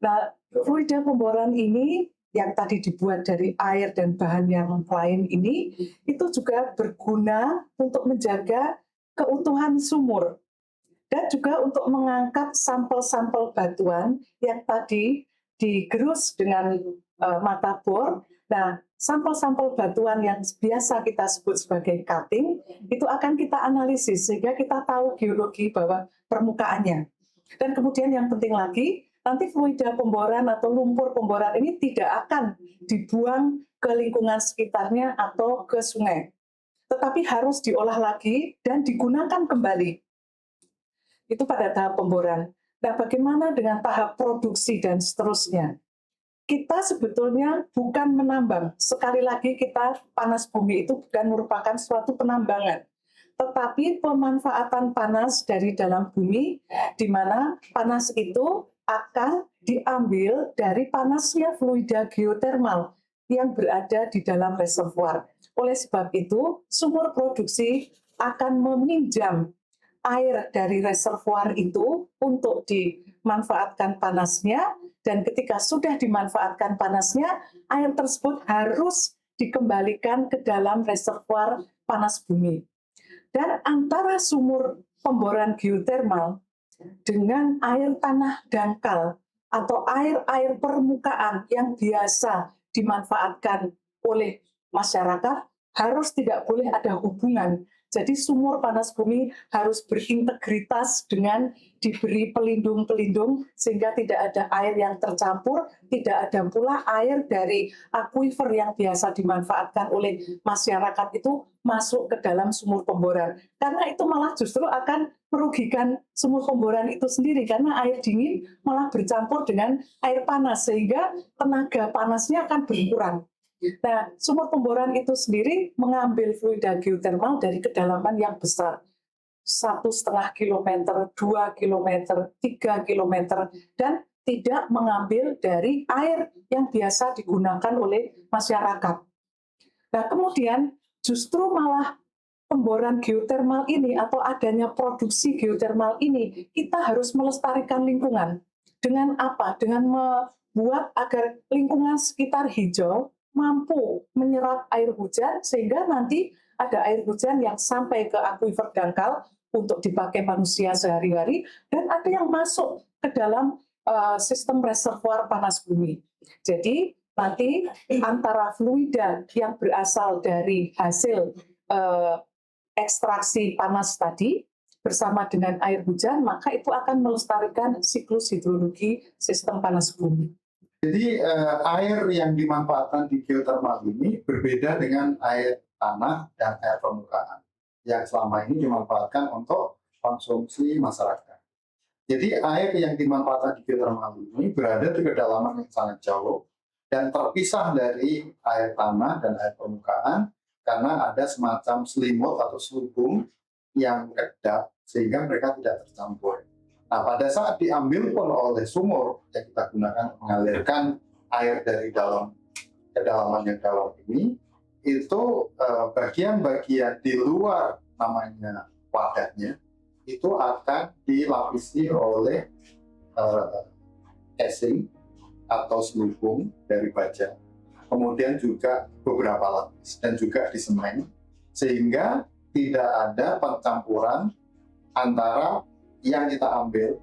[SPEAKER 19] Nah, fluida pemboran ini yang tadi dibuat dari air dan bahan yang lain ini, itu juga berguna untuk menjaga keutuhan sumur dan juga untuk mengangkat sampel-sampel batuan yang tadi digerus dengan mata bor. Nah, sampel-sampel batuan yang biasa kita sebut sebagai cutting, itu akan kita analisis sehingga kita tahu geologi bawah permukaannya. Dan kemudian yang penting lagi, nanti fluida pemboran atau lumpur pemboran ini tidak akan dibuang ke lingkungan sekitarnya atau ke sungai, tetapi harus diolah lagi dan digunakan kembali. Itu pada tahap pemboran. Nah, bagaimana dengan tahap produksi dan seterusnya? Kita sebetulnya bukan menambang. Sekali lagi, kita panas bumi itu bukan merupakan suatu penambangan, tetapi pemanfaatan panas dari dalam bumi, di mana panas itu akan diambil dari panasnya fluida geotermal yang berada di dalam reservoir. Oleh sebab itu, sumur produksi akan meminjam air dari reservoir itu untuk dimanfaatkan panasnya, dan ketika sudah dimanfaatkan panasnya, air tersebut harus dikembalikan ke dalam reservoir panas bumi. Dan antara sumur pemboran geotermal dengan air tanah dangkal atau air-air permukaan yang biasa dimanfaatkan oleh masyarakat harus tidak boleh ada hubungan. Jadi sumur panas bumi harus berintegritas dengan diberi pelindung-pelindung sehingga tidak ada air yang tercampur, tidak ada pula air dari akuifer yang biasa dimanfaatkan oleh masyarakat itu masuk ke dalam sumur pemboran. Karena itu malah justru akan merugikan sumur pemboran itu sendiri karena air dingin malah bercampur dengan air panas sehingga tenaga panasnya akan berkurang. Nah, sumur pemboran itu sendiri mengambil fluida geotermal dari kedalaman yang besar, 1,5 kilometer, 2 kilometer, 3 kilometer, dan tidak mengambil dari air yang biasa digunakan oleh masyarakat. Nah, kemudian justru malah pemboran geotermal ini atau adanya produksi geotermal ini, kita harus melestarikan lingkungan. Dengan apa? Dengan membuat agar lingkungan sekitar hijau, mampu menyerap air hujan sehingga nanti ada air hujan yang sampai ke akuifer dangkal untuk dipakai manusia sehari-hari dan ada yang masuk ke dalam sistem reservoir panas bumi. Jadi nanti antara fluida yang berasal dari hasil ekstraksi panas tadi bersama dengan air hujan, maka itu akan melestarikan siklus hidrologi sistem panas bumi.
[SPEAKER 20] Jadi air yang dimanfaatkan di geotermal ini berbeda dengan air tanah dan air permukaan yang selama ini dimanfaatkan untuk konsumsi masyarakat. Jadi air yang dimanfaatkan di geotermal ini berada di kedalaman yang sangat jauh dan terpisah dari air tanah dan air permukaan karena ada semacam selimut atau selubung yang kedap sehingga mereka tidak tercampur. Nah, pada saat diambil pun oleh sumur yang kita gunakan mengalirkan air dari dalam kedalaman yang dalam ini, itu bagian-bagian di luar namanya wadahnya, itu akan dilapisi oleh casing atau selubung dari baja. Kemudian juga beberapa lapis dan juga disemen, sehingga tidak ada pencampuran antara yang kita ambil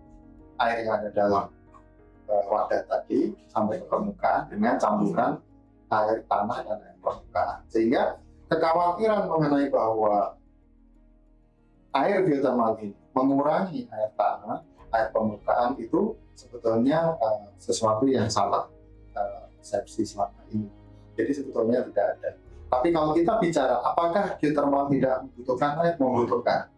[SPEAKER 20] air yang ada dalam wadah tadi sampai ke permukaan dengan campuran air tanah dan air permukaan, sehingga kekhawatiran mengenai bahwa air geotermal ini mengurangi air tanah, air permukaan itu sebetulnya sesuatu yang salah persepsi selama ini. Jadi sebetulnya tidak ada. Tapi kalau kita bicara apakah geotermal tidak membutuhkan air, membutuhkan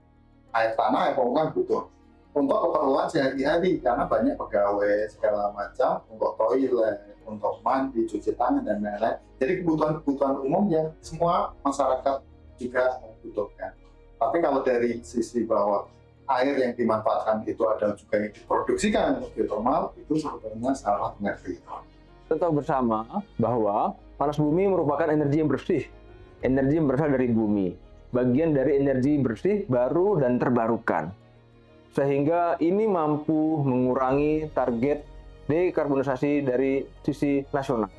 [SPEAKER 20] air tanah, air permukaan butuh. Untuk keperluan sehari-hari karena banyak pegawai segala macam untuk toilet, untuk mandi, cuci tangan dan lain-lain. Jadi kebutuhan umum yang semua masyarakat juga membutuhkan. Tapi kalau dari sisi bahwa air yang dimanfaatkan itu adalah juga yang diproduksikan untuk geotermal, itu sebetulnya salah mengerti.
[SPEAKER 13] Kita tahu bersama bahwa panas bumi merupakan energi yang bersih, energi yang berasal dari bumi, bagian dari energi bersih baru dan terbarukan. Sehingga ini mampu mengurangi target dekarbonisasi dari sisi nasional.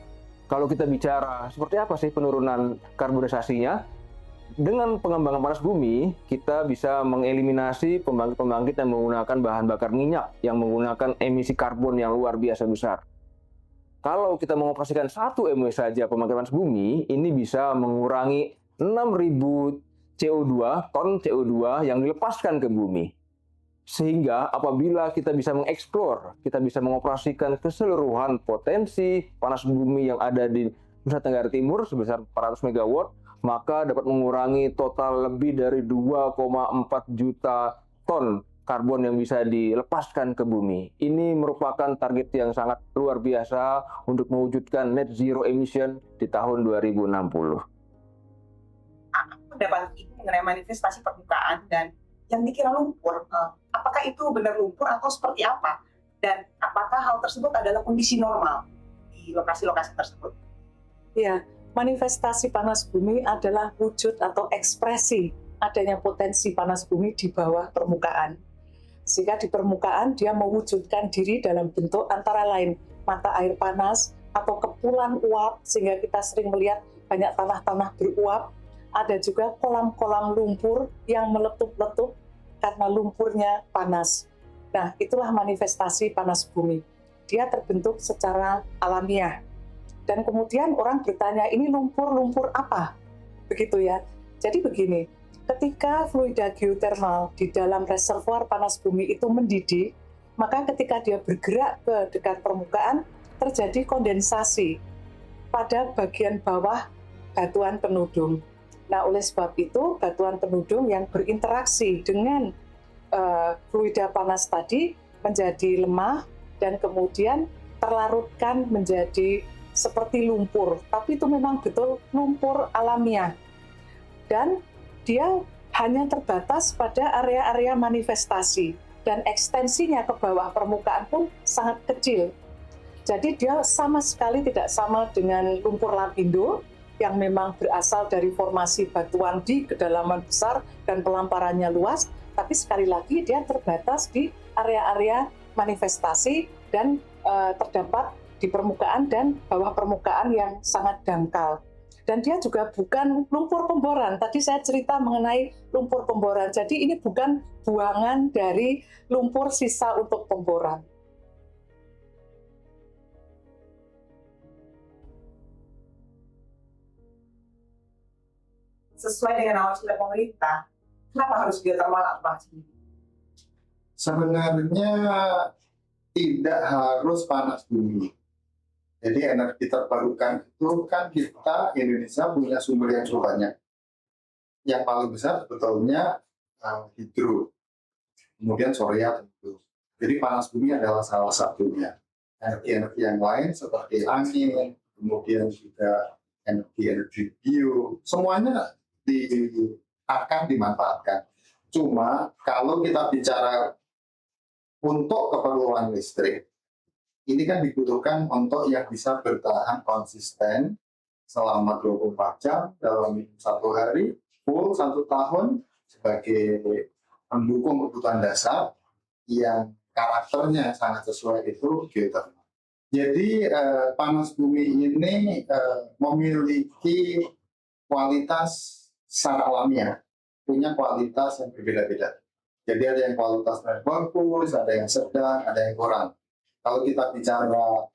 [SPEAKER 13] Kalau kita bicara seperti apa sih penurunan karbonisasinya, dengan pengembangan panas bumi, kita bisa mengeliminasi pembangkit-pembangkit yang menggunakan bahan bakar minyak yang menggunakan emisi karbon yang luar biasa besar. Kalau kita mengoperasikan 1 MW saja pembangkit panas bumi, ini bisa mengurangi 6.000 ton CO2 yang dilepaskan ke bumi. Sehingga apabila kita bisa mengeksplor, kita bisa mengoperasikan keseluruhan potensi panas bumi yang ada di Nusa Tenggara Timur sebesar 400 MW, maka dapat mengurangi total lebih dari 2,4 juta ton karbon yang bisa dilepaskan ke bumi. Ini merupakan target yang sangat luar biasa untuk mewujudkan net zero emission di tahun 2060.
[SPEAKER 18] Pendapat Ibu mengenai manifestasi permukaan dan yang dikira lumpur, apakah itu benar lumpur atau seperti apa? Dan apakah hal tersebut adalah kondisi normal di lokasi-lokasi tersebut?
[SPEAKER 19] Ya, manifestasi panas bumi adalah wujud atau ekspresi adanya potensi panas bumi di bawah permukaan. Sehingga di permukaan dia mewujudkan diri dalam bentuk antara lain mata air panas atau kepulan uap, sehingga kita sering melihat banyak tanah-tanah beruap. Ada juga kolam-kolam lumpur yang meletup-letup karena lumpurnya panas. Nah, itulah manifestasi panas bumi. Dia terbentuk secara alamiah. Dan kemudian orang bertanya, ini lumpur apa? Begitu ya. Jadi begini, ketika fluida geotermal di dalam reservoir panas bumi itu mendidih, maka ketika dia bergerak ke dekat permukaan, terjadi kondensasi pada bagian bawah batuan penudung. Nah, oleh sebab itu, batuan penudung yang berinteraksi dengan fluida panas tadi menjadi lemah dan kemudian terlarutkan menjadi seperti lumpur. Tapi itu memang betul lumpur alamiah. Dan dia hanya terbatas pada area-area manifestasi dan ekstensinya ke bawah permukaan pun sangat kecil. Jadi dia sama sekali tidak sama dengan lumpur lapindo yang memang berasal dari formasi batuan di kedalaman besar dan pelamparannya luas, tapi sekali lagi dia terbatas di area-area manifestasi dan terdapat di permukaan dan bawah permukaan yang sangat dangkal. Dan dia juga bukan lumpur pemboran. Tadi saya cerita mengenai lumpur pemboran. Jadi ini bukan buangan dari lumpur sisa untuk pemboran.
[SPEAKER 18] Sesuai dengan awas oleh pemerintah, kenapa harus geotermal panas bumi?
[SPEAKER 20] Sebenarnya tidak harus panas bumi. Jadi energi terbarukan itu kan kita Indonesia punya sumber yang cukup banyak. Yang paling besar sebetulnya hidro, kemudian surya tentu. Jadi panas bumi adalah salah satunya. Energi-energi yang lain seperti angin, kemudian juga energi bio, semuanya akan dimanfaatkan. Cuma kalau kita bicara untuk keperluan listrik, ini kan dibutuhkan untuk yang bisa bertahan konsisten selama 24 jam dalam 1 hari, full 1 tahun sebagai pendukung kebutuhan dasar yang karakternya sangat sesuai itu geotermal. Jadi panas bumi ini memiliki kualitas secara alamiah, punya kualitas yang berbeda-beda. Jadi ada yang kualitasnya bagus, ada yang sedang, ada yang kurang. Kalau kita bicara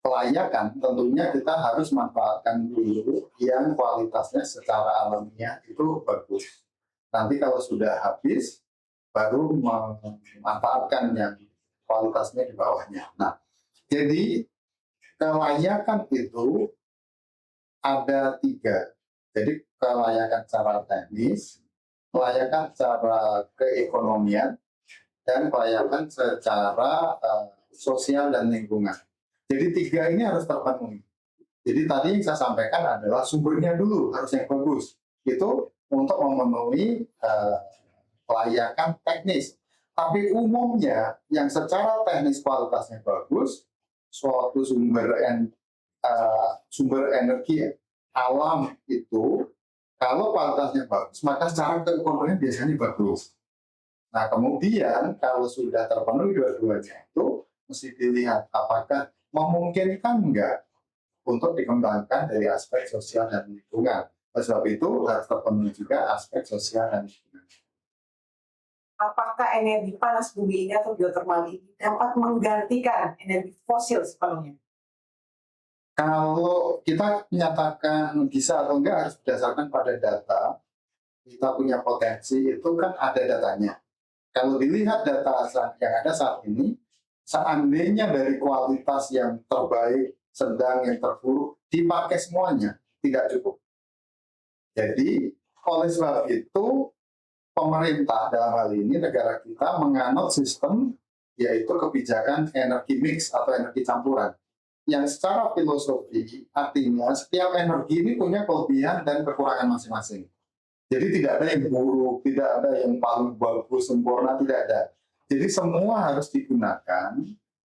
[SPEAKER 20] kelayakan, tentunya kita harus manfaatkan dulu yang kualitasnya secara alamiah itu bagus. Nanti kalau sudah habis, baru memanfaatkan yang kualitasnya di bawahnya. Nah, jadi kelayakan itu ada 3. Jadi kelayakan secara teknis, kelayakan secara keekonomian, dan kelayakan secara sosial dan lingkungan. Jadi 3 ini harus terpenuhi. Jadi tadi yang saya sampaikan adalah sumbernya dulu harus yang bagus. Itu untuk memenuhi kelayakan teknis. Tapi umumnya yang secara teknis kualitasnya bagus, suatu sumber energi alam itu kalau kualitasnya bagus, maka secara keekonomian biasanya bagus. Nah kemudian kalau sudah terpenuhi dua-duanya itu, mesti dilihat apakah memungkinkan enggak untuk dikembangkan dari aspek sosial dan lingkungan. Oleh sebab itu harus terpenuhi juga aspek sosial dan lingkungan.
[SPEAKER 18] Apakah energi panas bumi ini atau geotermal ini dapat menggantikan energi fosil sepenuhnya?
[SPEAKER 20] Kalau kita menyatakan bisa atau enggak harus berdasarkan pada data. Kita punya potensi itu kan ada datanya. Kalau dilihat data yang ada saat ini, seandainya dari kualitas yang terbaik, sedang, yang terburuk, dipakai semuanya, tidak cukup. Jadi, oleh sebab itu, pemerintah dalam hal ini, negara kita menganut sistem, yaitu kebijakan energi mix atau energi campuran. Yang secara filosofi, artinya setiap energi ini punya kelebihan dan kekurangan masing-masing. Jadi tidak ada yang buruk, tidak ada yang paling bagus, sempurna, tidak ada. Jadi semua harus digunakan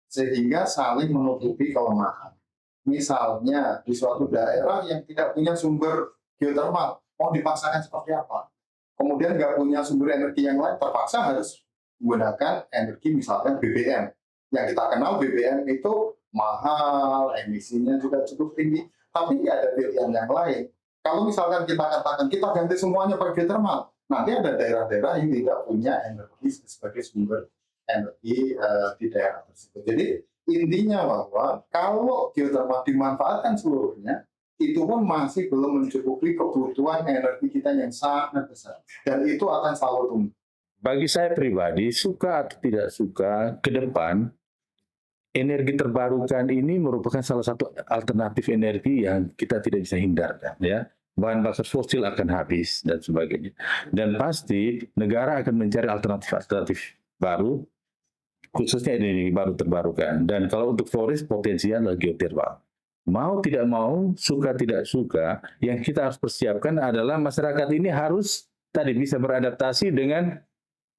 [SPEAKER 20] sehingga saling menutupi kelemahan. Misalnya di suatu daerah yang tidak punya sumber geotermal, mau dipaksakan seperti apa? Kemudian nggak punya sumber energi yang lain, terpaksa harus menggunakan energi misalkan BBM. Yang kita kenal BBM itu mahal, emisinya juga cukup tinggi, tapi ada pilihan yang lain. Kalau misalkan kita katakan kita ganti semuanya pakai geotermal, nanti ada daerah-daerah yang tidak punya energi sebagai sumber energi di daerah tersebut. Jadi intinya bahwa kalau geotermal dimanfaatkan seluruhnya, itu pun masih belum mencukupi kebutuhan energi kita yang sangat besar. Dan itu akan selalu tumbuh.
[SPEAKER 7] Bagi saya pribadi, suka atau tidak suka, ke depan energi terbarukan ini merupakan salah satu alternatif energi yang kita tidak bisa hindarkan, ya. Bahan bakar fosil akan habis dan sebagainya. Dan pasti negara akan mencari alternatif-alternatif baru, khususnya energi baru terbarukan. Dan kalau untuk forest potensial geotermal. Mau tidak mau, suka tidak suka, yang kita harus persiapkan adalah masyarakat ini harus tadi bisa beradaptasi dengan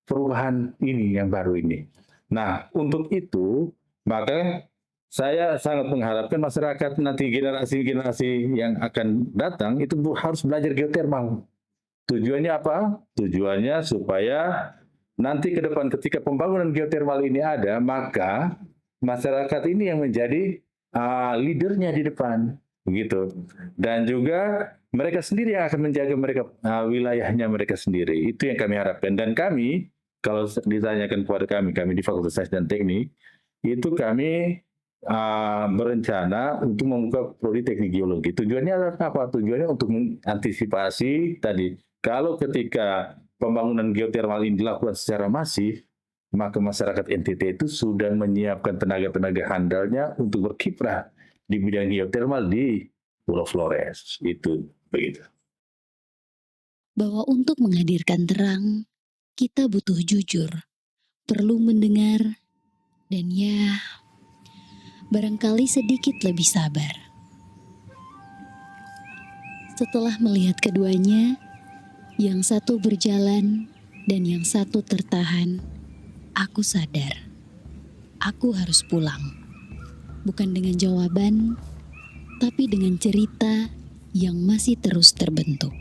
[SPEAKER 7] perubahan ini yang baru ini. Nah, untuk itu maka saya sangat mengharapkan masyarakat nanti generasi-generasi yang akan datang itu harus belajar geotermal. Tujuannya apa? Tujuannya supaya nanti ke depan ketika pembangunan geotermal ini ada, maka masyarakat ini yang menjadi leadernya di depan, begitu. Dan juga mereka sendiri yang akan menjaga mereka wilayahnya mereka sendiri. Itu yang kami harapkan. Dan kami, kalau ditanyakan kepada kami di Fakultas Sains dan Teknik, itu kami berencana untuk membuka prodi teknik geologi. Tujuannya adalah apa? Tujuannya untuk mengantisipasi tadi, kalau ketika pembangunan geotermal ini dilakukan secara masif, maka masyarakat NTT itu sudah menyiapkan tenaga-tenaga handalnya untuk berkiprah di bidang geotermal di Pulau Flores. Itu begitu.
[SPEAKER 1] Bahwa untuk menghadirkan terang, kita butuh jujur, perlu mendengar, dan ya, barangkali sedikit lebih sabar. Setelah melihat keduanya, yang satu berjalan dan yang satu tertahan, aku sadar, aku harus pulang. Bukan dengan jawaban, tapi dengan cerita yang masih terus terbentuk.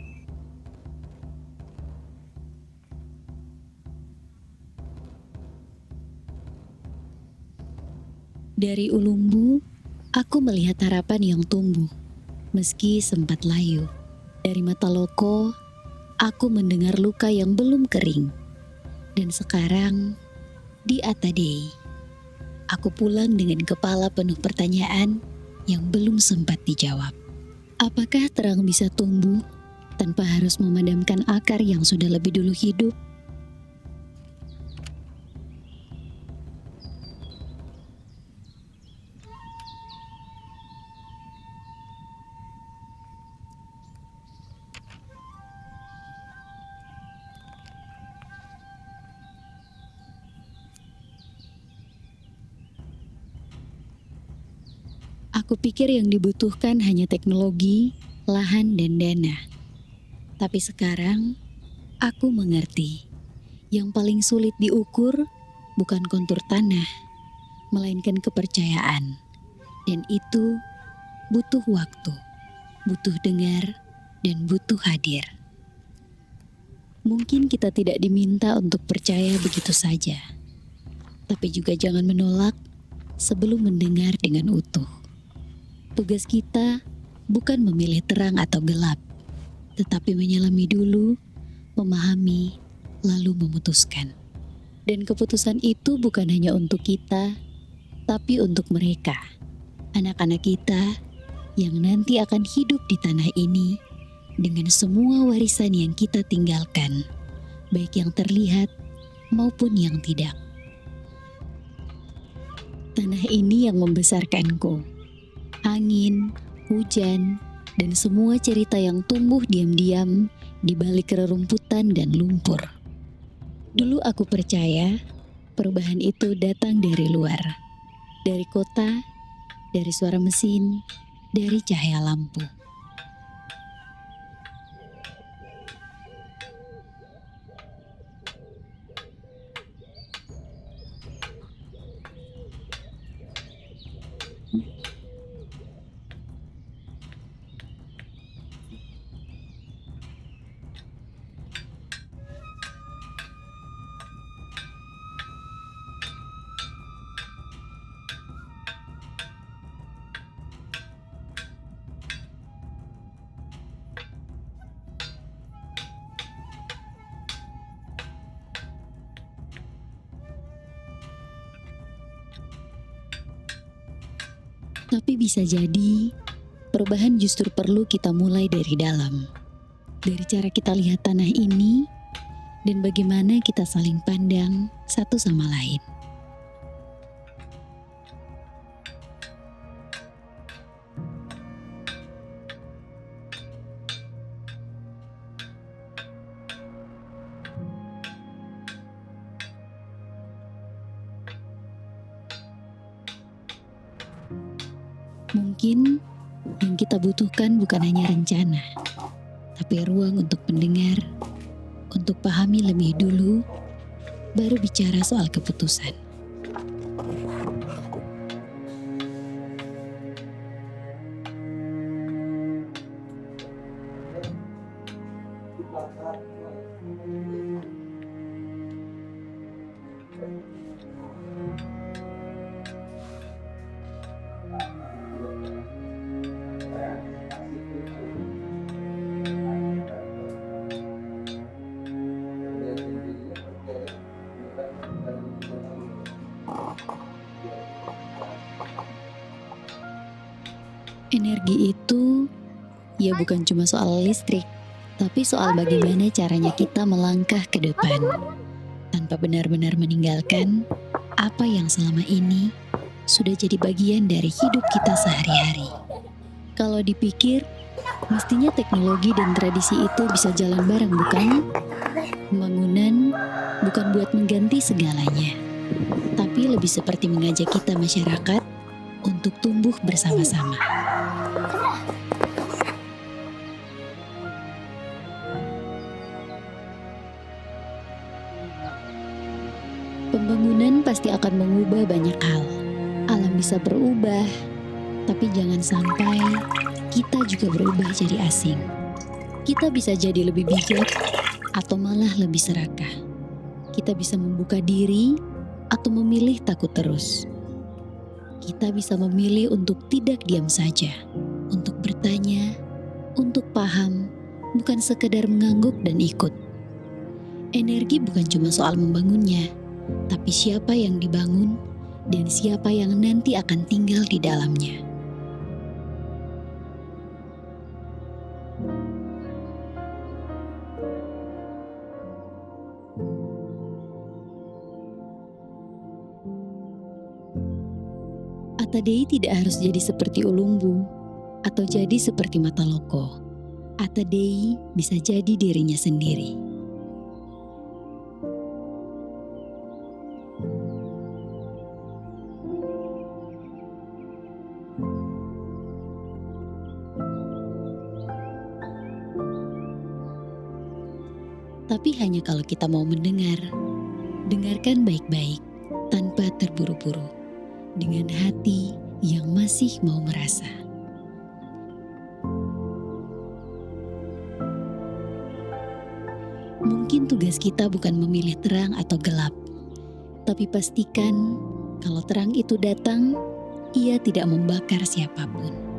[SPEAKER 1] Dari Ulumbu, aku melihat harapan yang tumbuh, meski sempat layu. Dari Mataloko, aku mendengar luka yang belum kering. Dan sekarang, di Atadei, aku pulang dengan kepala penuh pertanyaan yang belum sempat dijawab. Apakah terang bisa tumbuh tanpa harus memadamkan akar yang sudah lebih dulu hidup? Aku pikir yang dibutuhkan hanya teknologi, lahan, dan dana. Tapi sekarang, aku mengerti. Yang paling sulit diukur bukan kontur tanah, melainkan kepercayaan. Dan itu butuh waktu, butuh dengar, dan butuh hadir. Mungkin kita tidak diminta untuk percaya begitu saja. Tapi juga jangan menolak sebelum mendengar dengan utuh. Tugas kita bukan memilih terang atau gelap, tetapi menyelami dulu, memahami, lalu memutuskan. Dan keputusan itu bukan hanya untuk kita, tapi untuk mereka, anak-anak kita yang nanti akan hidup di tanah ini dengan semua warisan yang kita tinggalkan, baik yang terlihat maupun yang tidak. Tanah ini yang membesarkanku. Angin, hujan, dan semua cerita yang tumbuh diam-diam di balik rerumputan dan lumpur. Dulu aku percaya perubahan itu datang dari luar, dari kota, dari suara mesin, dari cahaya lampu. Tapi bisa jadi perubahan justru perlu kita mulai dari dalam. Dari cara kita lihat tanah ini dan bagaimana kita saling pandang satu sama lain. Mungkin yang kita butuhkan bukan hanya rencana, tapi ruang untuk mendengar, untuk pahami lebih dulu, baru bicara soal keputusan. Energi itu ya bukan cuma soal listrik, tapi soal bagaimana caranya kita melangkah ke depan tanpa benar-benar meninggalkan apa yang selama ini sudah jadi bagian dari hidup kita sehari-hari. Kalau dipikir, mestinya teknologi dan tradisi itu bisa jalan bareng, bukan? Pembangunan bukan buat mengganti segalanya, tapi lebih seperti mengajak kita masyarakat untuk tumbuh bersama-sama. Pembangunan pasti akan mengubah banyak hal. Alam bisa berubah, tapi jangan sampai kita juga berubah jadi asing. Kita bisa jadi lebih bijak atau malah lebih serakah. Kita bisa membuka diri atau memilih takut terus. Kita bisa memilih untuk tidak diam saja, untuk bertanya, untuk paham, bukan sekedar mengangguk dan ikut. Energi bukan cuma soal membangunnya, tapi siapa yang dibangun dan siapa yang nanti akan tinggal di dalamnya. Atadei tidak harus jadi seperti Ulumbu atau jadi seperti Mataloko. Atadei bisa jadi dirinya sendiri. Tapi hanya kalau kita mau mendengar, dengarkan baik-baik tanpa terburu-buru, dengan hati yang masih mau merasa. Mungkin tugas kita bukan memilih terang atau gelap, tapi pastikan Kalau terang itu datang, ia tidak membakar siapapun.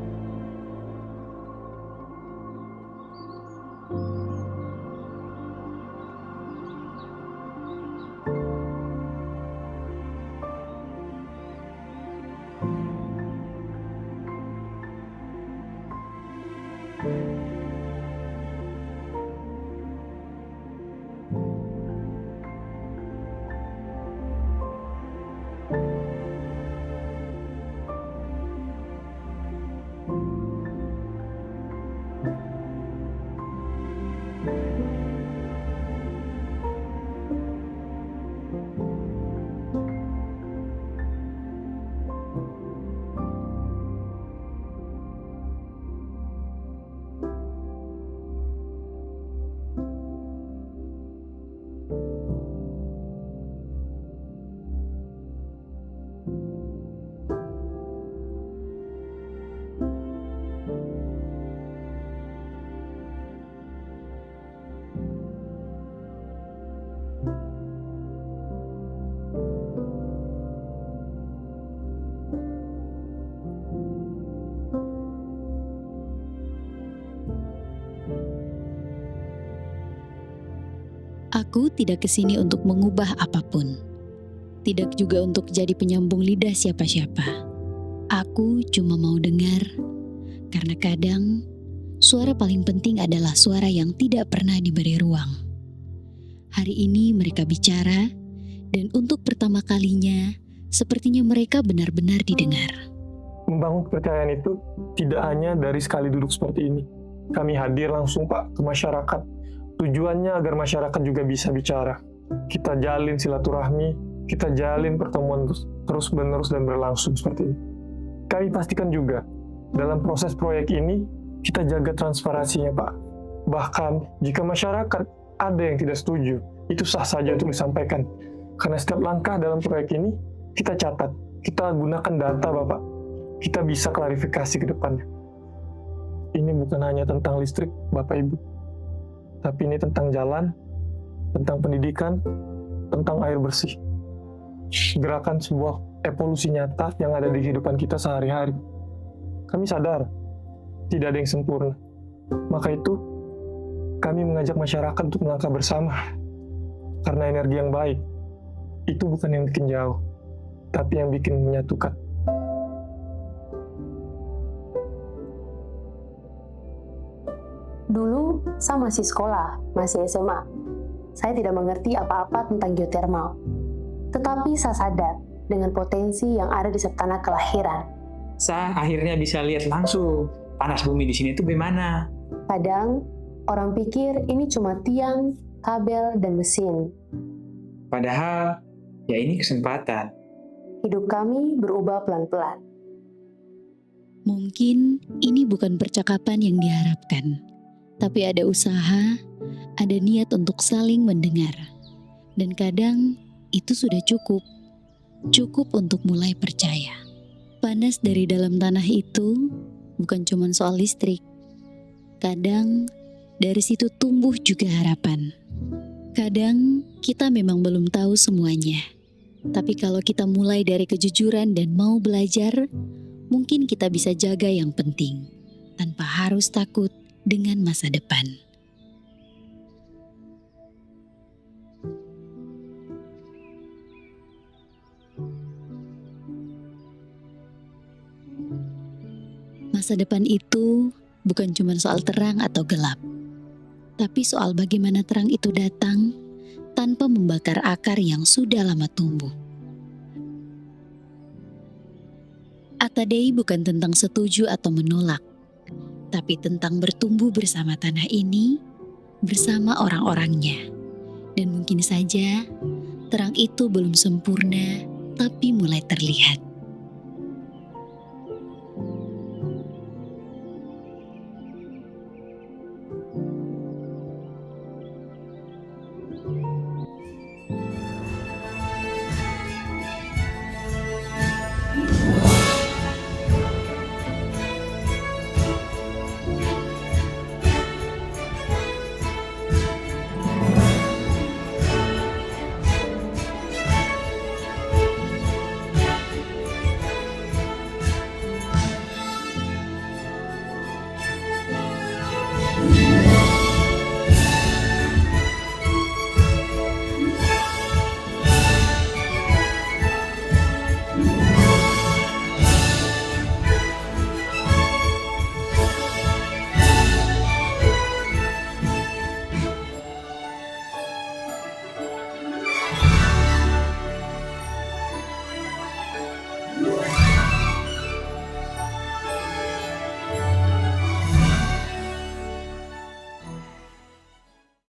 [SPEAKER 1] Aku tidak kesini untuk mengubah apapun. Tidak juga untuk jadi penyambung lidah siapa-siapa. Aku cuma mau dengar, karena kadang suara paling penting adalah suara yang tidak pernah diberi ruang. Hari ini mereka bicara, dan untuk pertama kalinya, sepertinya mereka benar-benar didengar.
[SPEAKER 21] Membangun kepercayaan itu tidak hanya dari sekali duduk seperti ini. Kami hadir langsung, Pak, ke masyarakat. Tujuannya agar masyarakat juga bisa bicara. Kita jalin silaturahmi, kita jalin pertemuan terus-menerus dan berlangsung seperti ini. Kami pastikan juga, dalam proses proyek ini, kita jaga transparansinya, Pak. Bahkan, jika masyarakat ada yang tidak setuju, itu sah saja untuk disampaikan. Karena setiap langkah dalam proyek ini, kita catat, kita gunakan data, Bapak. Kita bisa klarifikasi ke depannya. Ini bukan hanya tentang listrik, Bapak Ibu. Tapi ini tentang jalan, tentang pendidikan, tentang air bersih. Gerakan sebuah evolusi nyata yang ada di kehidupan kita sehari-hari. Kami sadar, tidak ada yang sempurna. Maka itu, kami mengajak masyarakat untuk melangkah bersama. Karena energi yang baik, itu bukan yang bikin jauh, tapi yang bikin menyatukan.
[SPEAKER 22] Dulu, saya masih sekolah, masih SMA. Saya tidak mengerti apa-apa tentang geotermal. Tetapi saya sadar dengan potensi yang ada di tanah kelahiran.
[SPEAKER 23] Saya akhirnya bisa lihat langsung panas bumi di sini itu bagaimana.
[SPEAKER 22] Kadang, orang pikir ini cuma tiang, kabel, dan mesin.
[SPEAKER 23] Padahal, ya ini kesempatan.
[SPEAKER 22] Hidup kami berubah pelan-pelan.
[SPEAKER 1] Mungkin ini bukan percakapan yang diharapkan. Tapi ada usaha, ada niat untuk saling mendengar. Dan kadang itu sudah cukup. Cukup untuk mulai percaya. Panas dari dalam tanah itu bukan cuma soal listrik. Kadang dari situ tumbuh juga harapan. Kadang kita memang belum tahu semuanya. Tapi kalau kita mulai dari kejujuran dan mau belajar, mungkin kita bisa jaga yang penting. Tanpa harus takut dengan masa depan. Masa depan itu bukan cuma soal terang atau gelap, tapi soal bagaimana terang itu datang tanpa membakar akar yang sudah lama tumbuh. Atadei bukan tentang setuju atau menolak, tapi tentang bertumbuh bersama tanah ini, bersama orang-orangnya. Dan mungkin saja terang itu belum sempurna, tapi mulai terlihat.